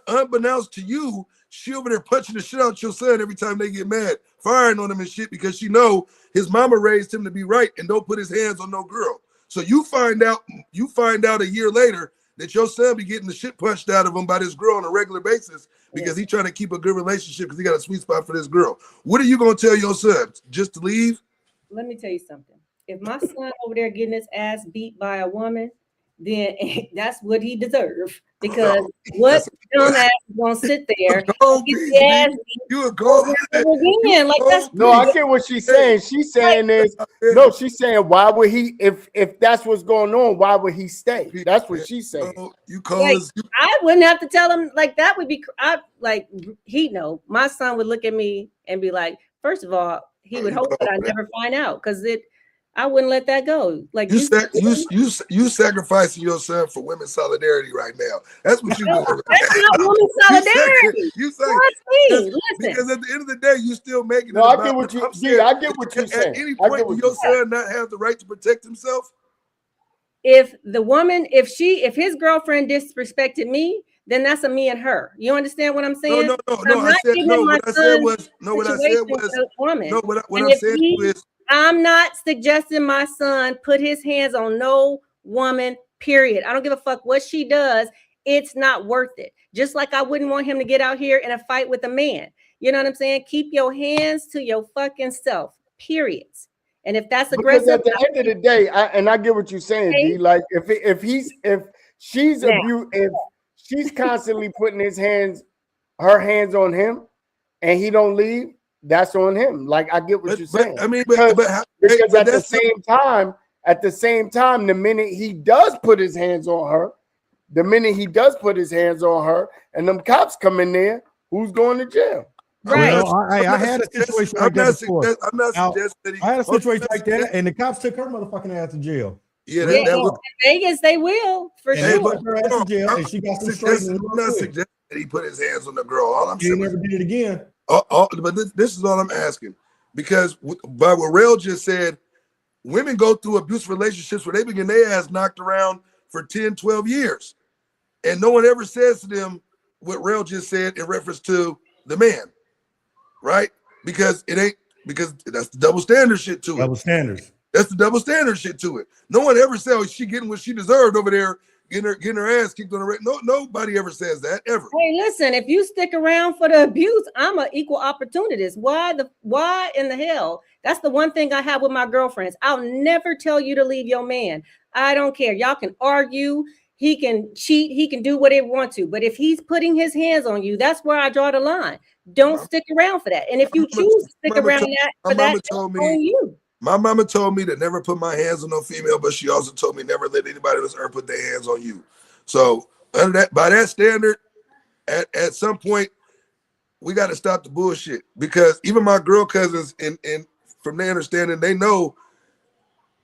unbeknownst to you, she over there punching the shit out your son every time they get mad, firing on him and shit, because she know his mama raised him to be right and don't put his hands on no girl. So you find out a year later that your son be getting the shit punched out of him by this girl on a regular basis because he's trying to keep a good relationship because he got a sweet spot for this girl. What are you going to tell your son? Just to leave? Let me tell you something. If my son over there getting his ass beat by a woman, then that's what he deserves. Because what dumb ass is gonna sit there and get the ass You a gold again? Like that's No, I get what she's saying. She's saying is no. She's saying why would he if that's what's going on? Why would he stay? That's what she's saying. You call us. I wouldn't have to tell him like that. Would be he know. My son would look at me and be like, first of all, he would hope that I never find out because I wouldn't let that go. Like you sacrificing your son for women's solidarity right now. That's what you doing. That's not women's solidarity. You say listen. Because at the end of the day, you still making. No, I get what you. I get what you're saying. At any point, will your son not have the right to protect himself? If the woman, if his girlfriend disrespected me, then that's a me and her. You understand what I'm saying? No. What I said was I'm not suggesting my son put his hands on no woman, period. I don't give a fuck what she does. It's not worth it. Just like I wouldn't want him to get out here in a fight with a man. You know what I'm saying? Keep your hands to your fucking self, period. And if that's aggressive, because at the end of the day, I get what you're saying, D. Like if she's constantly putting her hands on him, and he don't leave, that's on him. Like I get what you're saying. I mean, because at the same time, the minute he does put his hands on her, and them cops come in there, who's going to jail? Right. Well, I had a situation like that before. I'm not suggesting I had a situation like that, and the cops took her motherfucking ass to jail. Yeah, in Vegas, they will for sure. They took her ass to jail, and she got some straight. I'm not suggesting that he put his hands on the girl. All I'm saying, never did it again. But this is all I'm asking, because by what Rail just said, women go through abusive relationships where they begin their ass knocked around for 10, 12 years, and no one ever says to them what Rail just said in reference to the man. Right? Because that's the double standard shit to it. Double standards. That's the double standard shit to it. No one ever said, oh, she getting what she deserved over there, getting her ass kicked on the red. Nobody ever says that ever. Hey, listen, if you stick around for the abuse, I'm an equal opportunist. Why in the hell? That's the one thing I have with my girlfriends. I'll never tell you to leave your man. I don't care. Y'all can argue. He can cheat. He can do what he wants to. But if he's putting his hands on you, that's where I draw the line. Don't stick around for that. And if you choose to stick around for that, that's on you. My mama told me to never put my hands on no female, but she also told me never let anybody on this earth put their hands on you. So under that, by that standard, at some point, we got to stop the bullshit, because even my girl cousins, and from their understanding, they know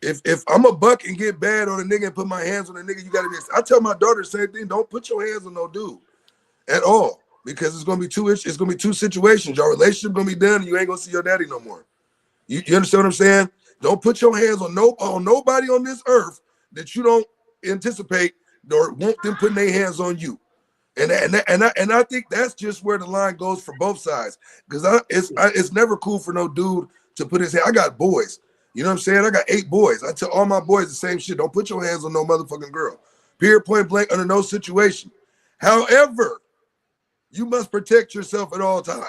if I'm a buck and get bad on a nigga and put my hands on a nigga, you got to be. I tell my daughter the same thing. Don't put your hands on no dude at all, because it's gonna be two situations. Your relationship gonna be done, and you ain't gonna see your daddy no more. You understand what I'm saying? Don't put your hands on nobody on this earth that you don't anticipate or want them putting their hands on you. And I think that's just where the line goes for both sides. Because it's never cool for no dude to put his hand. I got boys. You know what I'm saying? I got 8 boys. I tell all my boys the same shit. Don't put your hands on no motherfucking girl. Period, point blank, under no situation. However, you must protect yourself at all times.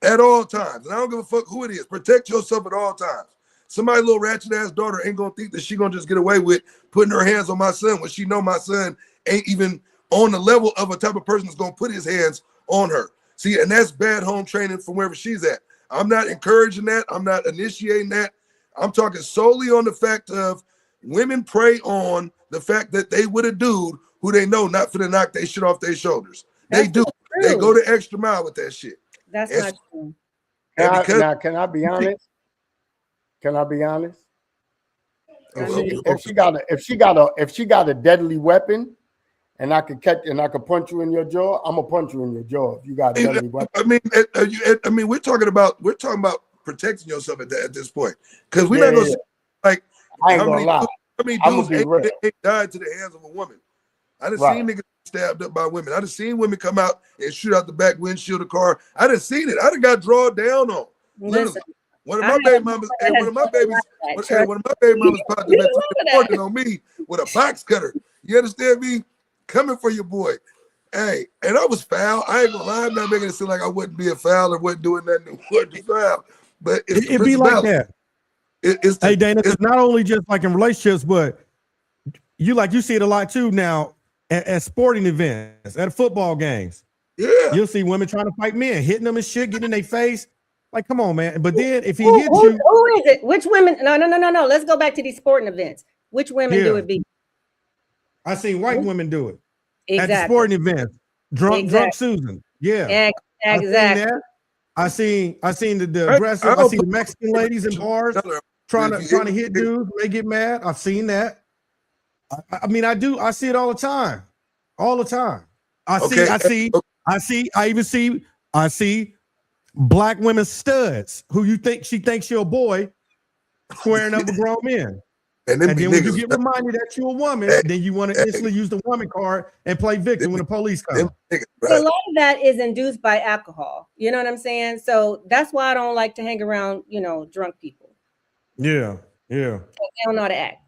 At all times. And I don't give a fuck who it is. Protect yourself at all times. Somebody's little ratchet ass daughter ain't gonna think that she gonna just get away with putting her hands on my son when she know my son ain't even on the level of a type of person that's gonna put his hands on her. See, and that's bad home training from wherever she's at. I'm not encouraging that. I'm not initiating that. I'm talking solely on the fact of women prey on the fact that they with a dude who they know not finna knock their shit off their shoulders. They do. They go the extra mile with that shit. That's not true. Can I be honest? Can I be honest? If she got a deadly weapon, and I could punch you in your jaw, I'm gonna punch you in your jaw if you got a deadly weapon. I mean, we're talking about protecting yourself at this point, because we're not gonna like. I ain't gonna lie. How many dudes ain't died to the hands of a woman? I done seen niggas stabbed up by women. I done seen women come out and shoot out the back windshield of the car. I done seen it. I done got drawn down on. Literally. One of my baby mamas popped up at on me with a box cutter. You understand me? Coming for your boy. Hey, and I was foul. I ain't gonna lie. I'm not making it seem like I wouldn't be a foul or wasn't doing nothing. Wasn't foul. But it be like that. Hey, Dana, it's not only just like in relationships, but you see it a lot too now at sporting events, at football games. Yeah. You'll see women trying to fight men, hitting them and shit, getting in their face. Like, come on, man. But then if he hits you, who is it? Which women? No. Let's go back to these sporting events. Which women do it be? I seen white women do it at the Exactly. sporting events. Drunk Susan. Yeah. Exactly. I seen the aggressive. I see the Mexican ladies in bars trying to hit dudes. They get mad. I've seen that. I mean, I do. I see it all the time. All the time. I see black women studs who she thinks you're a boy squaring up with grown men. And then when you get reminded that you're a woman, then you want to instantly use the woman card and play victim when the police come. So a lot of that is induced by alcohol. You know what I'm saying? So that's why I don't like to hang around, drunk people. Yeah. They don't know how to act.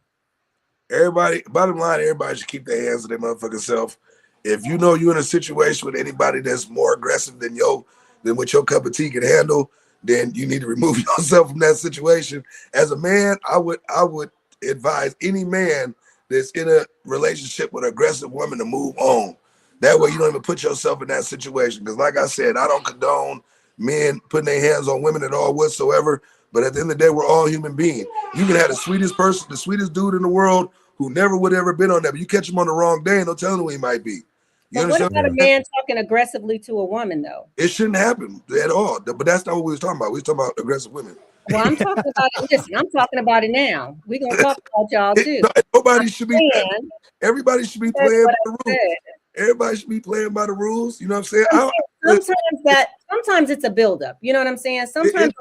Bottom line, everybody should keep their hands to their motherfucking self. If you know you're in a situation with anybody that's more aggressive than what your cup of tea can handle, then you need to remove yourself from that situation. As a man, I would advise any man that's in a relationship with an aggressive woman to move on. That way you don't even put yourself in that situation. Because like I said, I don't condone men putting their hands on women at all whatsoever. But at the end of the day, we're all human beings. You can have the sweetest person, the sweetest dude in the world who never would ever been on that. But you catch him on the wrong day and don't tell him who he might be. But what about a man talking aggressively to a woman, though? It shouldn't happen at all. But that's not what we was talking about. We was talking about aggressive women. Well, I'm talking about it. Listen, I'm talking about it now. We're going to talk about y'all, too. Everybody should be playing by the rules. Everybody should be playing by the rules. You know what I'm saying? Sometimes it's a buildup. You know what I'm saying? Sometimes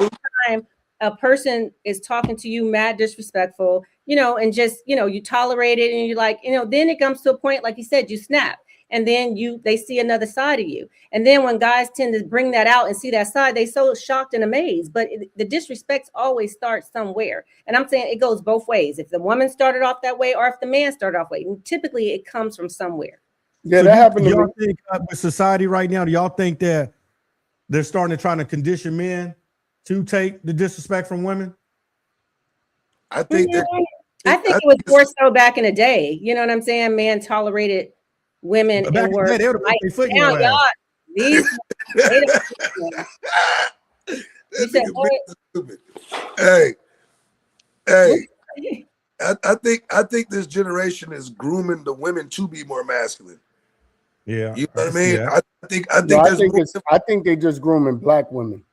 a person is talking to you mad disrespectful, and just, you tolerate it, and you're like, then it comes to a point, like you said, you snap. And then they see another side of you. And then when guys tend to bring that out and see that side, they so shocked and amazed. But the disrespect always starts somewhere. And I'm saying it goes both ways. If the woman started off that way or if the man started off that way, and typically it comes from somewhere. Yeah, so that happened. Do y'all think with society right now, do y'all think that they're starting to try to condition men to take the disrespect from women? I think it was more so back in the day. You know what I'm saying? Man tolerated women and were now y'all these hey I think this generation is grooming the women to be more masculine. Yeah, you know what I mean. Yeah. I think they just grooming black women.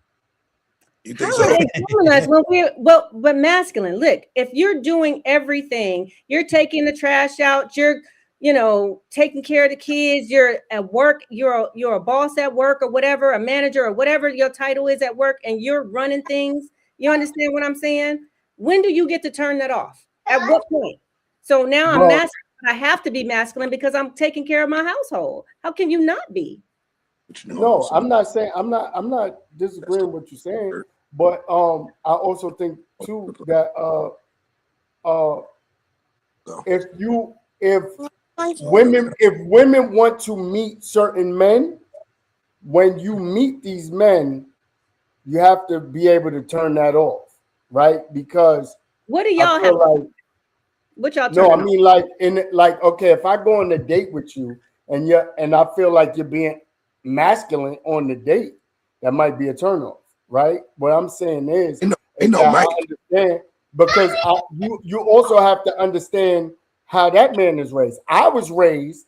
You think so? But masculine. Look, if you're doing everything, you're taking the trash out, you're taking care of the kids, you're at work, you're a boss at work or whatever, a manager or whatever your title is at work, and you're running things. You understand what I'm saying? When do you get to turn that off? At what point? So now I'm masculine. I have to be masculine because I'm taking care of my household. How can you not be? No, I'm not saying I'm not disagreeing with what you're saying, but I also think too that if women want to meet certain men, when you meet these men, you have to be able to turn that off, right? Because what do y'all have? What y'all? No, I mean okay, if I go on a date with you and I feel like you're being masculine on the date, that might be a turnoff, right? What I'm saying is, I understand because you also have to understand how that man is raised. I was raised,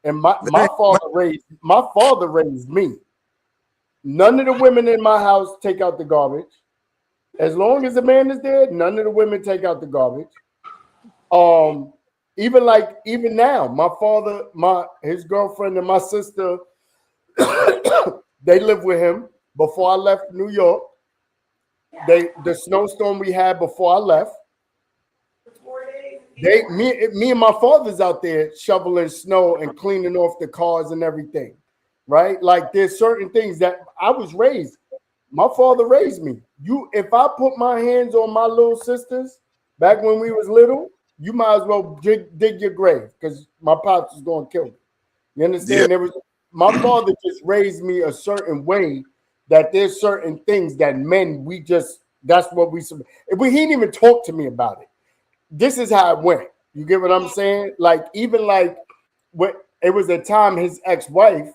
and my father raised me. None of the women in my house take out the garbage. As long as the man is there, none of the women take out the garbage. Even now, my father, his girlfriend, and my sister, they live with him. Before I left New York, the snowstorm we had before I left, me and my father's out there shoveling snow and cleaning off the cars and everything, right? Like there's certain things that I was raised. My father raised me. If I put my hands on my little sisters back when we was little, you might as well dig your grave because my pops was going to kill me. You understand? Yeah. My father just raised me a certain way that there's certain things that men, that's what he didn't even talk to me about it. This is how it went. You get what I'm saying? Like, even like what it was a time his ex-wife,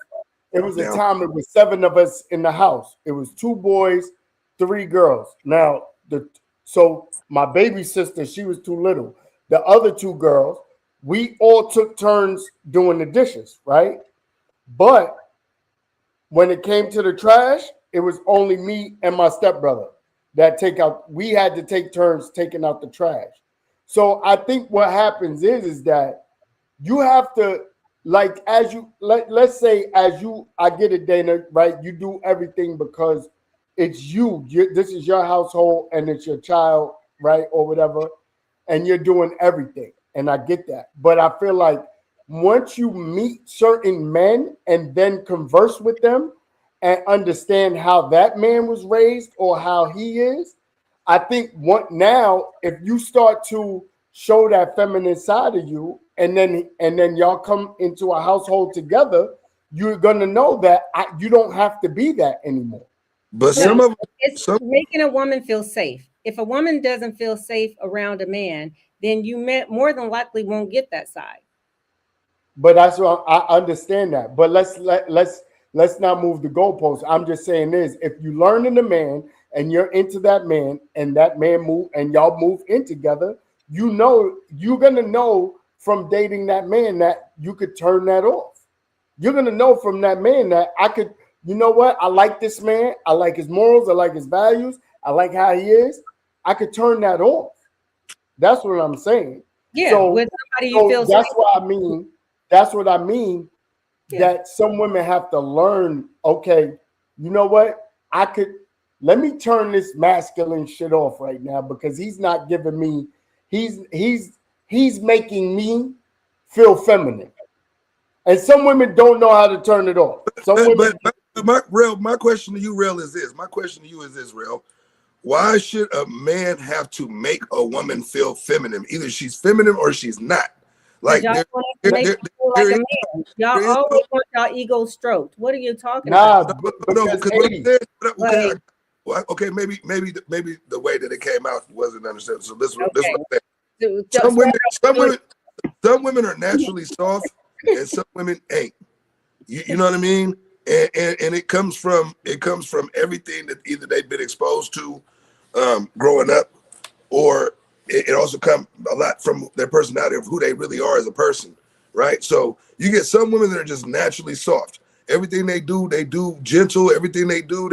it was a time it was 7 of us in the house. It was 2 boys, 3 girls. Now, so my baby sister, she was too little. The other 2 girls, we all took turns doing the dishes, right? But when it came to the trash, it was only me and my stepbrother that we had to take turns taking out the trash. So I think what happens is that you have to, like, as you let's say I get it, Dana, right? You do everything because it's this is your household and it's your child, right? Or whatever, and you're doing everything. And I get that. But I feel like once you meet certain men and then converse with them and understand how that man was raised or how he is, I think now if you start to show that feminine side of you, and then y'all come into a household together, you're gonna know that you don't have to be that anymore. But it's making a woman feel safe. If a woman doesn't feel safe around a man, then you more than likely won't get that side. But that's what I understand that. But let's not move the goalposts. I'm just saying this: if you learn in the man and you're into that man, and that man move and y'all move in together, you know you're gonna know from dating that man that you could turn that off. You're gonna know from that man that I could, you know what? I like this man. I like his morals. I like his values. I like how he is. I could turn that off. That's what I'm saying. Yeah. So, with somebody you feel that's safe. what I mean. That's what I mean. Yeah. That some women have to learn. Okay, you know what? Let me turn this masculine shit off right now because he's not giving me. He's making me feel feminine. And some women don't know how to turn it off. My question to you, Real, is this. My question to you is this, Real. Why should a man have to make a woman feel feminine? Either she's feminine or she's not. Like, y'all want to make you feel like a man. Y'all always want y'all ego stroked. What are you talking about? Okay, maybe the way that it came out wasn't understood. So this Okay. is what I'm saying. Some women are naturally soft, and some women ain't. You know what I mean? And it comes from everything that either they've been exposed to growing up, or it also comes a lot from their personality of who they really are as a person, right? So you get some women that are just naturally soft. Everything they do gentle. Everything they do,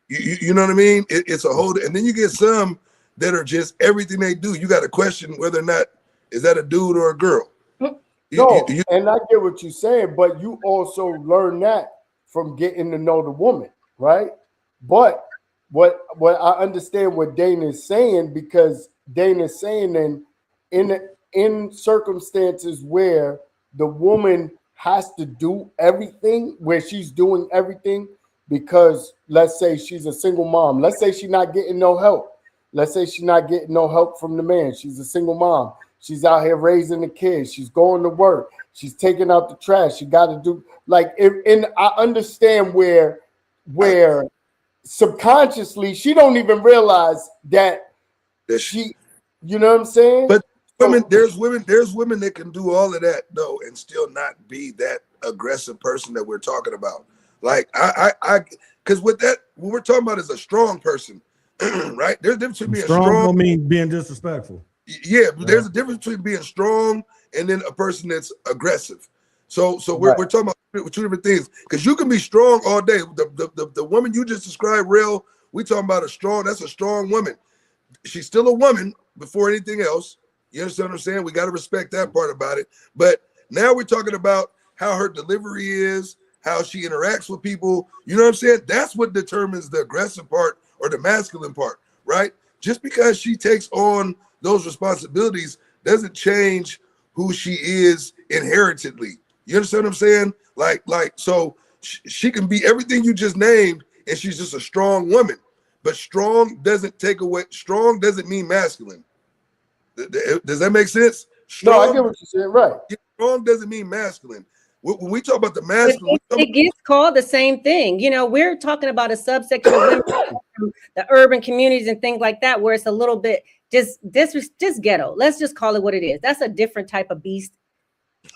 you know what I mean? It's a whole, and then you get some that are just everything they do. You got to question whether or not is that a dude or a girl. And I get what you're saying, but you also learn that from getting to know the woman, right? But what I understand what Dana is saying, because Dana is saying in circumstances where the woman has to do everything, where she's doing everything, because let's say she's a single mom. Let's say she's not getting no help. Let's say she's not getting no help from the man. She's a single mom. She's out here raising the kids. She's going to work. She's taking out the trash. She got to do and I understand where subconsciously she don't even realize that she, you know what I'm saying? But there's women that can do all of that though and still not be that aggressive person that we're talking about. Like because what we're talking about is a strong person, right? There's a difference between being strong. Don't mean being disrespectful. Yeah, but there's a difference between being strong and then a person that's aggressive. So we're talking about two different things, because you can be strong all day. The woman you just described, Real, we talking about that's a strong woman. She's still a woman before anything else. You understand what I'm saying? We got to respect that part about it. But now we're talking about how her delivery is, how she interacts with people. You know what I'm saying? That's what determines the aggressive part or the masculine part, right? Just because she takes on those responsibilities doesn't change who she is inheritedly. You understand what I'm saying? Like, so she can be everything you just named, and she's just a strong woman. But strong doesn't mean masculine. Does that make sense? Strong, no, I get what you're saying, right. Strong doesn't mean masculine. When we talk about the masculine, it gets called the same thing. You know, we're talking about a subsection of women from the urban communities and things like that, where it's a little bit just ghetto. Let's just call it what it is. That's a different type of beast.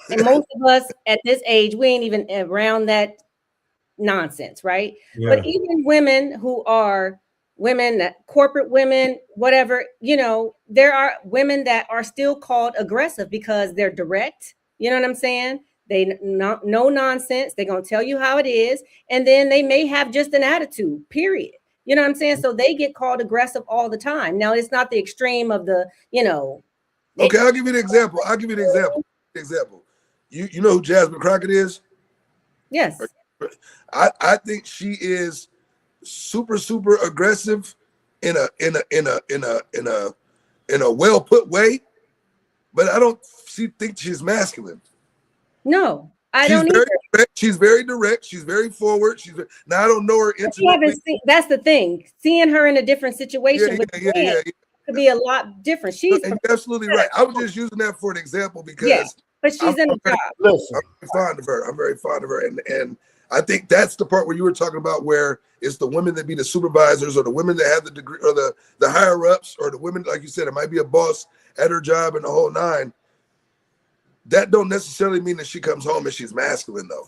And most of us at this age, we ain't even around that nonsense, right? Yeah. But even women who are women, corporate women, whatever, there are women that are still called aggressive because they're direct. You know what I'm saying? They no nonsense. They're going to tell you how it is. And then they may have just an attitude, period. You know what I'm saying? So they get called aggressive all the time. Now, it's not the extreme of the, Okay, I'll give you an example. Example. You know who Jasmine Crockett is? Yes. I think she is super aggressive in a well put way, but I don't think she's masculine. No, I don't either. She's very direct. She's very forward. Now I don't know her intimately. That's the thing. Seeing her in a different situation could be a lot different. You're absolutely right. I was just using that for an example because but she's in the job. Listen, I'm very fond of her, and I think that's the part where you were talking about where it's the women that be the supervisors or the women that have the degree or the higher ups or the women, like you said, it might be a boss at her job and the whole nine. That don't necessarily mean that she comes home and she's masculine though.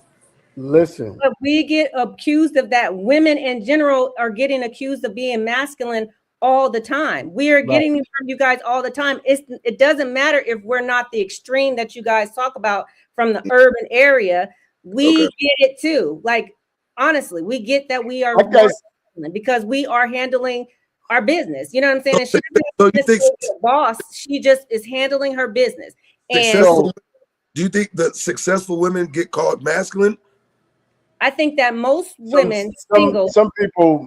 Listen. But we get accused of that. Women in general are getting accused of being masculine all the time. We are getting it from you guys all the time. It doesn't matter if we're not the extreme that you guys talk about from the urban area. We get it too. Like, honestly, we get that we are because we are handling our business. You know what I'm saying? And she doesn't have to be a boss. She just is handling her business. And do you think that successful women get called masculine? I think that most women some people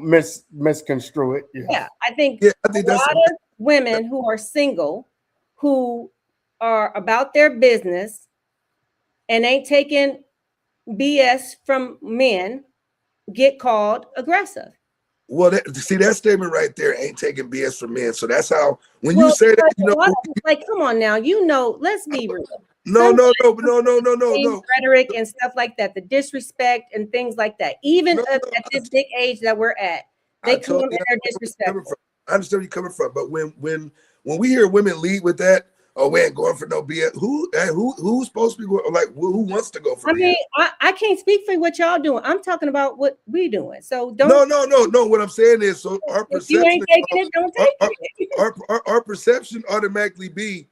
misconstrue it. Yeah, I think a lot of women who are single, who are about their business and ain't taking BS from men, get called aggressive. Well, that statement right there ain't taking BS from men. So that's how you say that, like, come on now, let's be real. No. Rhetoric and stuff like that, the disrespect and things like that. Even at this big age that we're at, they come and they're disrespectful. I understand where you're coming from, but when we hear women lead with that, oh, we ain't going for no BS. Who's supposed to be going? Like, who wants to go for? I mean, I can't speak for what y'all doing. I'm talking about what we doing. So don't. No. What I'm saying is, so our perception. If you ain't taking it, don't take it. Our perception automatically be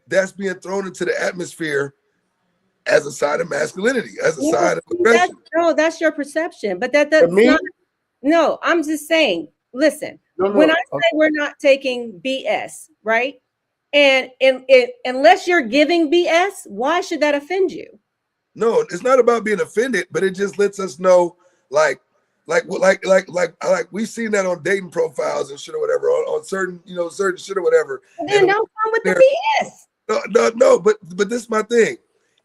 that's being thrown into the atmosphere as a sign of masculinity, as a sign of aggression. That's your perception, but that's not. No, I'm just saying. Listen, when I say we're not taking BS, right? And unless you're giving BS, why should that offend you? No, it's not about being offended, but it just lets us know, like we've seen that on dating profiles and shit or whatever, on certain shit or whatever. Then don't come with the BS. No, but this is my thing.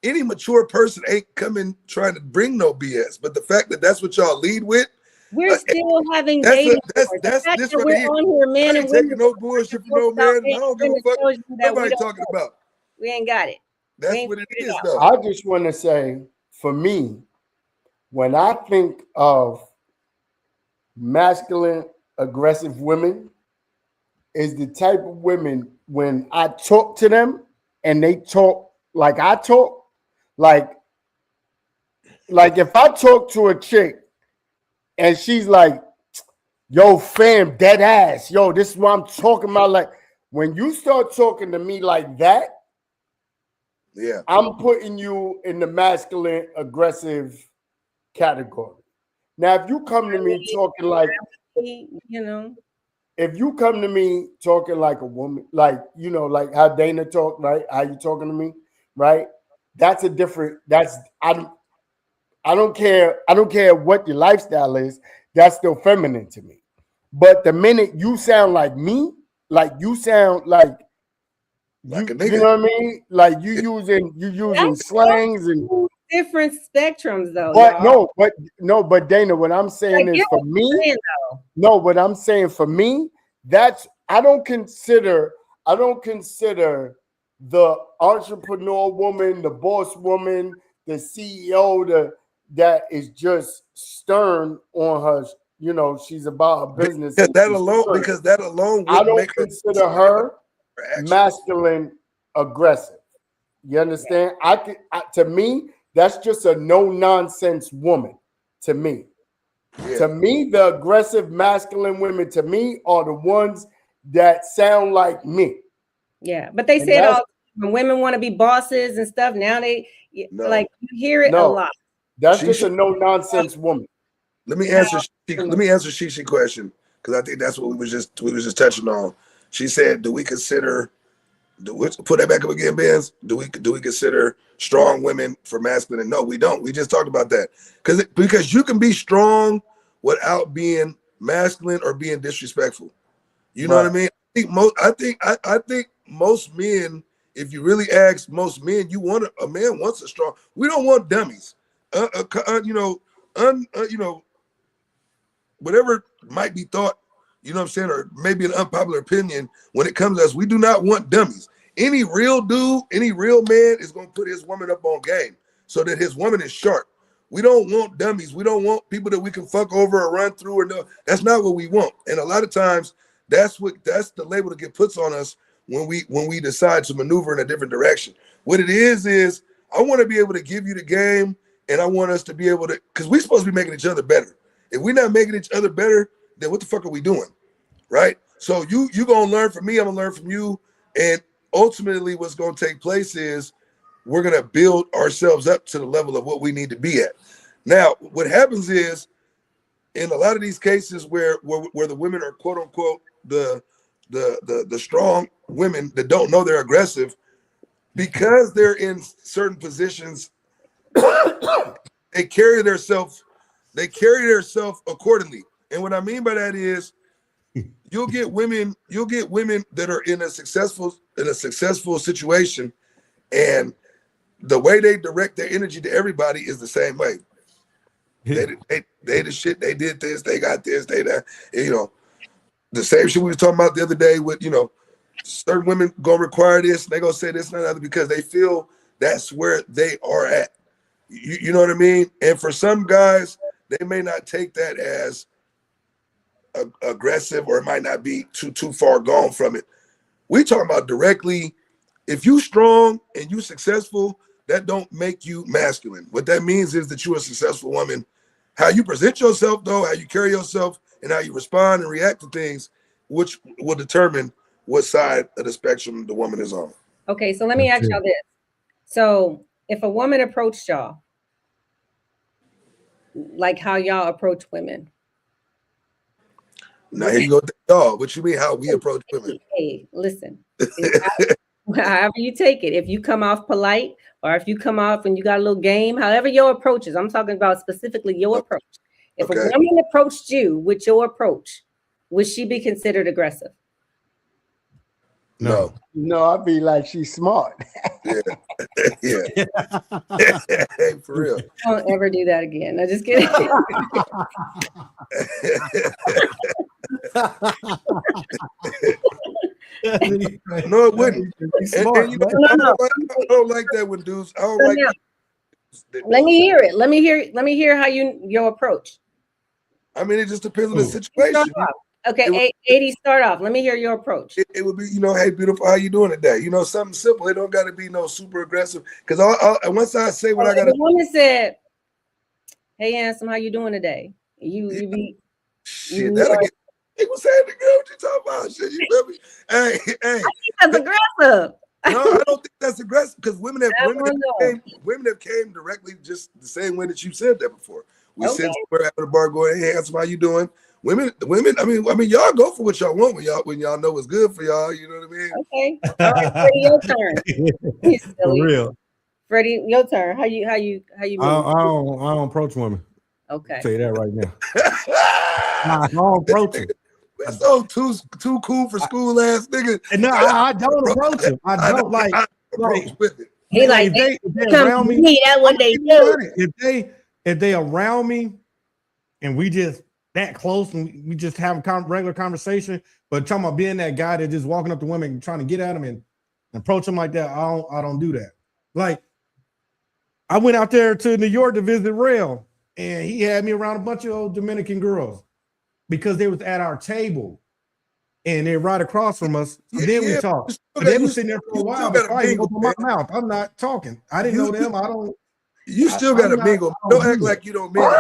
Any mature person ain't coming trying to bring no BS, but the fact that that's what y'all lead with. We're still having dating. That's this right here. On here, man, and taking no bullshit for no man. I don't give a fuck what nobody talking about. We ain't got it. That's what it is, though. I just want to say, for me, when I think of masculine, aggressive women, is the type of women when I talk to them and they talk like I talk, like if I talk to a chick and she's like, yo, fam, dead ass. Yo, this is what I'm talking about. Like, when you start talking to me like that, yeah, I'm putting you in the masculine, aggressive category. Now, if you come to me talking like, if you come to me talking like a woman, like, like how Dana talked, right? How you talking to me, right? That's a different, I don't care what your lifestyle is. That's still feminine to me. But the minute you sound like me, like you sound like you know what I mean? Like you using slangs and different spectrums though. But but Dana, what I'm saying is for me, what I'm saying for me, that's I don't consider the entrepreneur woman, the boss woman, the CEO, that is just stern on you know, she's about her business. Because that alone I would don't make her consider her action. masculine aggressive. You understand? To me, that's just a no nonsense woman. To me, Yeah. to me, the aggressive masculine women to me are the ones that sound like me. Yeah, but they And said that's- all when women want to be bosses and stuff. Now they No. like you hear it a No. lot. That's She just a should- no nonsense woman. Let me answer Shishi question, because I think that's what we was just touching on. She said, "Do we consider put that back up again, Benz? Do we consider strong women for masculine?" And no, we don't. We just talked about that because you can be strong without being masculine or being disrespectful. You know what I mean? I think most men, if you really ask most men, a man wants a strong. We don't want dummies. Whatever might be thought, you know what I'm saying, or maybe an unpopular opinion when it comes to us, we do not want dummies. Any real dude, any real man is going to put his woman up on game so that his woman is sharp. We don't want dummies. We don't want people that we can fuck over or run through or no. That's not what we want. And a lot of times that's the label that gets put on us when we decide to maneuver in a different direction. What it is I want to be able to give you the game, and I want us to be able to, because we're supposed to be making each other better. If we're not making each other better, then what the fuck are we doing? Right? So you gonna learn from me, I'm gonna learn from you. And ultimately what's gonna take place is we're gonna build ourselves up to the level of what we need to be at. Now, what happens is in a lot of these cases where the women are quote unquote the strong women that don't know they're aggressive, because they're in certain positions, they carry themselves accordingly. And what I mean by that is you'll get women that are in a successful situation, and the way they direct their energy to everybody is the same way. They the shit, they did this, they got this, they that, you know, the same shit we were talking about the other day with, you know, certain women gonna require this, and they gonna say this and that because they feel that's where they are at. You know what I mean? And for some guys, they may not take that as aggressive, or it might not be too far gone from it. We talking about directly. If you strong and you successful, that don't make you masculine. What that means is that you're a successful woman. How you present yourself, though, how you carry yourself, and how you respond and react to things, which will determine what side of the spectrum the woman is on. Okay, so let me ask y'all this. So if a woman approached y'all, like how y'all approach women. Now here you go, y'all. What you mean how we approach women? Hey, listen. However you take it. If you come off polite, or if you come off and you got a little game, however your approach is. I'm talking about specifically your approach. If a woman approached you with your approach, would she be considered aggressive? No. No, I'd be like, she's smart. Yeah. Yeah. Hey, for real. Don't ever do that again. I'm just kidding. No, it wouldn't. And you know, I don't like that when dudes. I don't like that. Let me hear it. Let me hear how your approach. I mean, it just depends on the situation. Okay, 80, start off. Let me hear your approach. It would be, you know, hey, beautiful, how you doing today? You know, something simple. It don't got to be no super aggressive. Because once I say what I got to. The woman said, "Hey, handsome, how you doing today?" You be shit. That'll get. People saying the girl, what you talking about? Shit, you feel me? Hey. I think that's aggressive. No, I don't think that's aggressive, because women have came directly just the same way that you said that before. We sit somewhere at the bar going, "Hey, handsome, how you doing?" Women, I mean, y'all go for what y'all want when y'all know what's good for y'all. You know what I mean? Okay. All right, Freddie, your turn. For real. Freddie, your turn. How you move? I don't approach women. Okay. I'll tell you that right now. I don't approach them. That's so too cool for school ass nigga. No, I don't approach them. I don't like approach with it. He like they around me. That's what they do. If they around me, and we just that close, and we just have a regular conversation, but talking about being that guy that just walking up to women and trying to get at them and approach them like that, I don't do that. Like, I went out there to New York to visit Rail, and he had me around a bunch of old Dominican girls. because they was at our table and they're right across from us. So then we talked. But got- they you was sitting there for a you while still gotta before I even mingle, opened my man. mouth. I'm not talking. I didn't know them. I don't. You still I'm gotta not- mingle. I Don't don't act do like you don't mingle.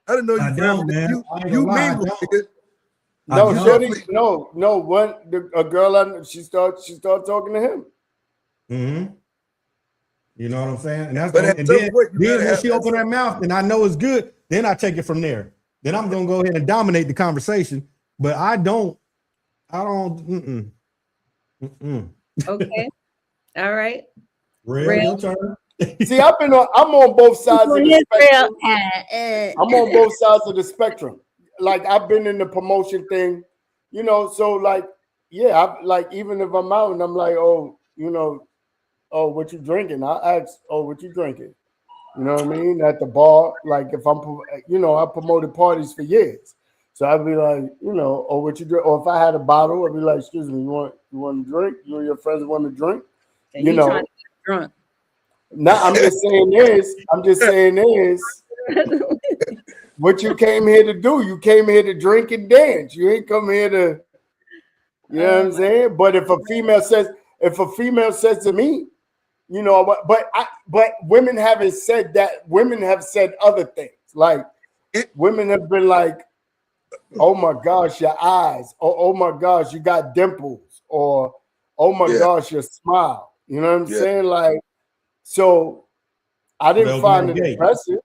I didn't know you I for don't, everything. man. I ain't You gonna lie, I mingle, don't. nigga. No, I Shorty, don't. no. When a girl, she started talking to him. Mm-hmm. You know what I'm saying? And that's But the, at and some then, point, you then gotta when have she that opened her mouth and I know it's good, then I take it from there. Then I'm gonna go ahead and dominate the conversation. But I don't. Okay. All right. Real, your turn. See, I'm on both sides of the spectrum. I'm on both sides of the spectrum. Like I've been in the promotion thing, you know. So like, yeah, like even if I'm out and I'm like, oh, you know, oh, what you drinking? I ask, oh, what you drinking? You know what I mean? At the bar, like if I'm, you know, I promoted parties for years, so I'd be like, you know, oh, what you drink? Or if I had a bottle, I'd be like, excuse me, you want to drink? You and your friends want to drink? And You know, trying to get drunk. no, I'm just saying this. What you came here to do? You came here to drink and dance. You ain't come here to, you know what I'm saying? But if a female says to me, you know, but women haven't said that. Women have said other things. Like women have been like, oh my gosh, your eyes. Oh my gosh, you got dimples. Or oh my gosh, your smile. You know what I'm saying? Like, so I didn't find it impressive.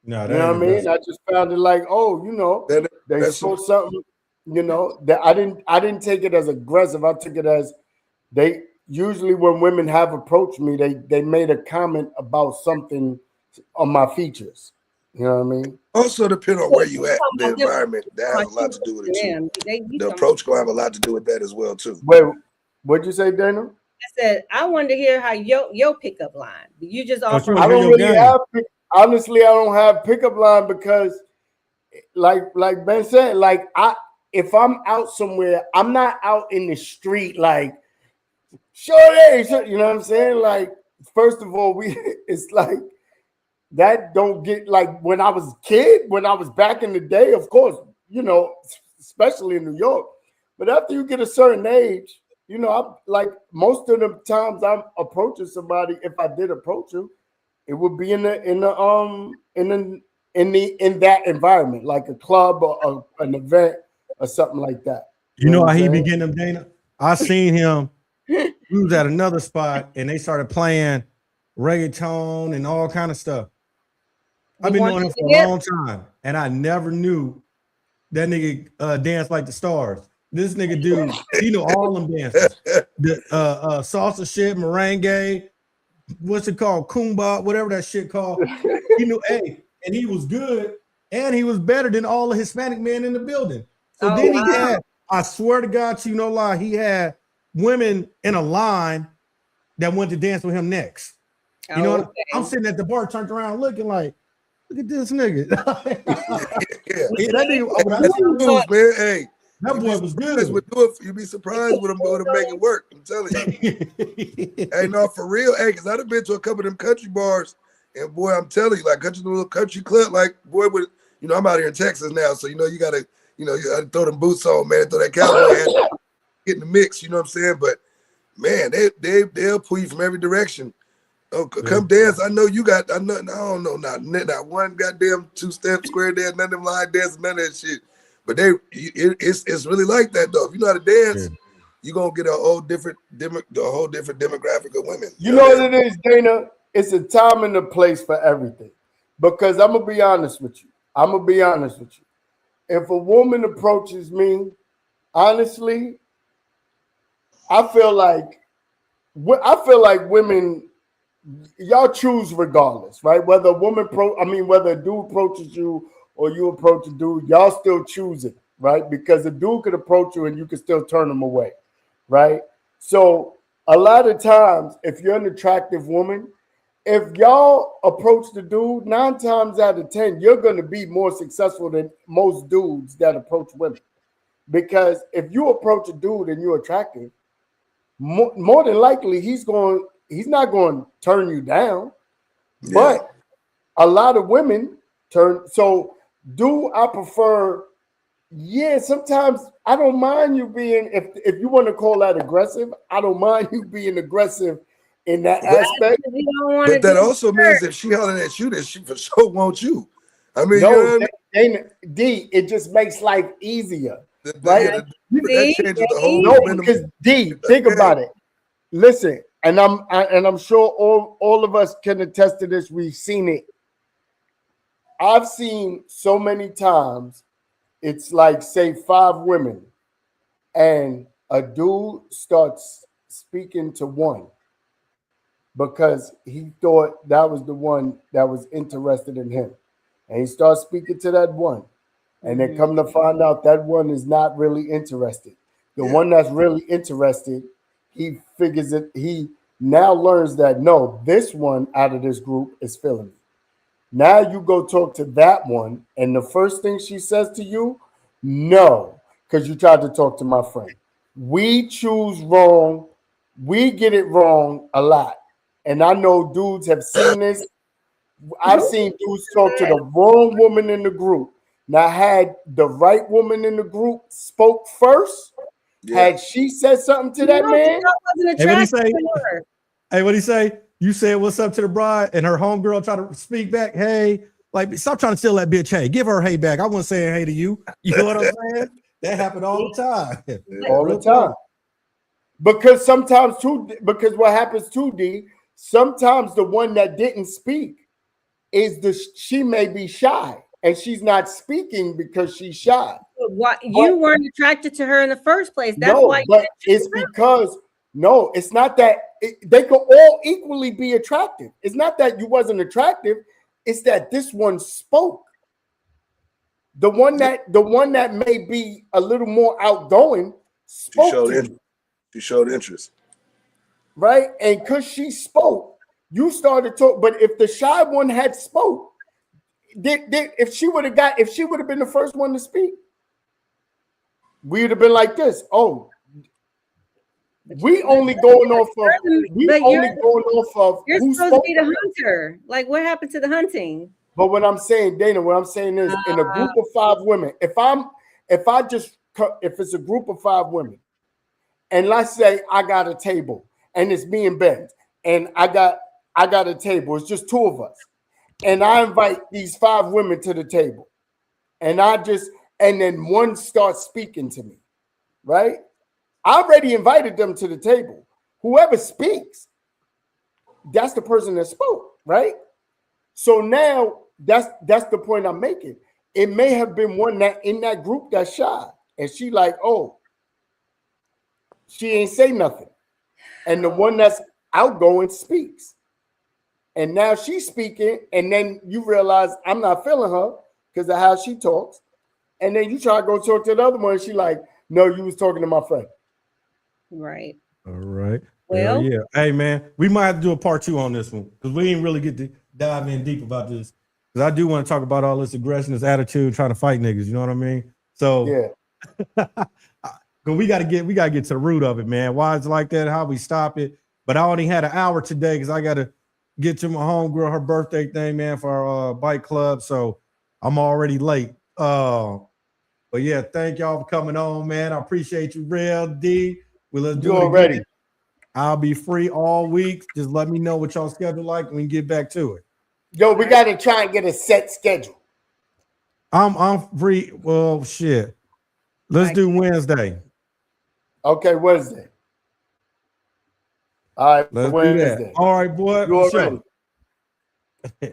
No, You know what I mean? I just found it like, oh, you know, they saw something, you know, that I didn't take it as aggressive. I took it as they usually when women have approached me, they made a comment about something on my features. You know what I mean? Also depend on where you at, the environment. That has a lot to do with it too. The approach gonna have a lot to do with that as well too. Wait, what'd you say, Dana? I said I wanted to hear how your pickup line. You just offer. I don't really have. Honestly, I don't have pickup line because, like Ben said, like if I'm out somewhere, I'm not out in the street like, you know what I'm saying? Like, first of all, it's like that don't get like when I was a kid, when I was back in the day, of course, you know, especially in New York. But after you get a certain age, you know, I'm like most of the times I'm approaching somebody, if I did approach you, it would be in that environment, like a club or an event or something like that. You know how he be getting them, Dana? I seen him. We was at another spot and they started playing reggaeton and all kind of stuff. I've been knowing him for a long time, and I never knew that nigga danced like the stars. This nigga dude, he knew all them dances. The salsa shit, merengue, what's it called? Kumbaya, whatever that shit called. He knew, and he was good, and he was better than all the Hispanic men in the building. So then he had, I swear to God, to you no lie, he had women in a line that went to dance with him next. You know, I'm sitting at the bar, turned around, looking like, look at this nigga. That nigga, man. Hey, that boy was good. You'd be surprised with him to make it work. I'm telling you. Hey, no, for real. Hey, because I've been to a couple of them country bars, and boy, I'm telling you, like little country club, like boy, with you know, I'm out here in Texas now, so you know, you gotta, you know, you gotta throw them boots on, man, throw that cowboy hat, get in the mix. You know what I'm saying? But man, they'll pull you from every direction. Oh, come dance. I know you got, I don't know, not one goddamn two-step square dance, none of them line dance, none of that shit. But it's really like that though. If you know how to dance, you're gonna get a whole different demographic of women. You know what it is, Dana? It's a time and a place for everything. Because I'm gonna be honest with you. If a woman approaches me, honestly, I feel like women, y'all choose regardless, right? Whether a whether a dude approaches you or you approach a dude, y'all still choose it, right? Because a dude could approach you and you can still turn him away, right? So a lot of times, if you're an attractive woman, if y'all approach the dude, 9 times out of 10, you're going to be more successful than most dudes that approach women. Because if you approach a dude and you're attractive, more than likely he's not going to turn you down. Yeah. But a lot of women turn. So do I prefer Yeah, sometimes I don't mind you being, if you want to call that aggressive, I don't mind you being aggressive in that But, aspect. We don't want to but that do also means if she hollering at you, that she for sure wants you. I mean, you know No, what I mean? D, it just makes life easier, Yeah, right? that changes the whole No, momentum. because D, think about it. Listen, and I'm sure all of us can attest to this. We've seen it. I've seen so many times. It's like, say, 5 women, and a dude starts speaking to one because he thought that was the one that was interested in him, and he starts speaking to that one. And then come to find out that one is not really interested. The one that's really interested, he figures it, he now learns that no, this one out of this group is feeling me. Now you go talk to that one, and the first thing she says to you, no, because you tried to talk to my friend. We choose wrong, we get it wrong a lot. And I know dudes have seen this. I've seen dudes talk to the wrong woman in the group. Now, had the right woman in the group spoke first, had she said something to that man, wasn't Hey, what he attracted say? to her. Hey, what he say? You said what's up to the bride, and her homegirl try to speak back. Hey, like stop trying to steal that bitch. Hey, give her hey back. I wasn't saying hey to you. You know what I'm saying? That happened all the time. all the time. Because sometimes too, because what happens too, D, sometimes the one that didn't speak is she may be shy and she's not speaking because she's shy. Why you weren't attracted to her in the first place? That's No, why. but it's because no, it's not that they could all equally be attractive. It's not that you wasn't attractive. It's that this one spoke. The one that may be a little more outgoing spoke to you. She showed interest, right? And because she spoke, you started to talk. But if the shy one had spoke, if she would have been the first one to speak, we would have been like this. Oh, we only going off of You're who supposed to spoke. be the hunter. Like, what happened to the hunting? But what I'm saying, Dana, what I'm saying is, in a group of 5 women, if it's a group of 5 women, and let's say I got a table, and it's me and Ben, and I got a table. It's just 2 of us, and I invite these 5 women to the table, and then one starts speaking to me, right? I already invited them to the table. Whoever speaks, that's the person that spoke, right? So now that's the point I'm making. It may have been one that in that group that's shy, and she like, oh, she ain't say nothing, and the one that's outgoing speaks, and now she's speaking, and then you realize I'm not feeling her because of how she talks, and then you try to go talk to the other one, and she like, no, you was talking to my friend. Right. All right. Well, yeah. Hey, man, we might have to do a part 2 on this one because we didn't really get to dive in deep about this. Because I do want to talk about all this aggression, this attitude, trying to fight niggas. You know what I mean? So Yeah. because we gotta get to the root of it, man. Why it's like that? How we stop it? But I only had an hour today because I gotta get to my homegirl her birthday thing, man, for our bike club. So I'm already late. But yeah, thank y'all for coming on, man. I appreciate you, real D. Let's do it already. again. I'll be free all week. Just let me know what y'all schedule like and we can get back to it. Yo, we got to try and get a set schedule. I'm free. Well, shit. Let's do Wednesday. Okay, Wednesday. All right, Let's Wednesday. do that. All right, boy. You already. Sure.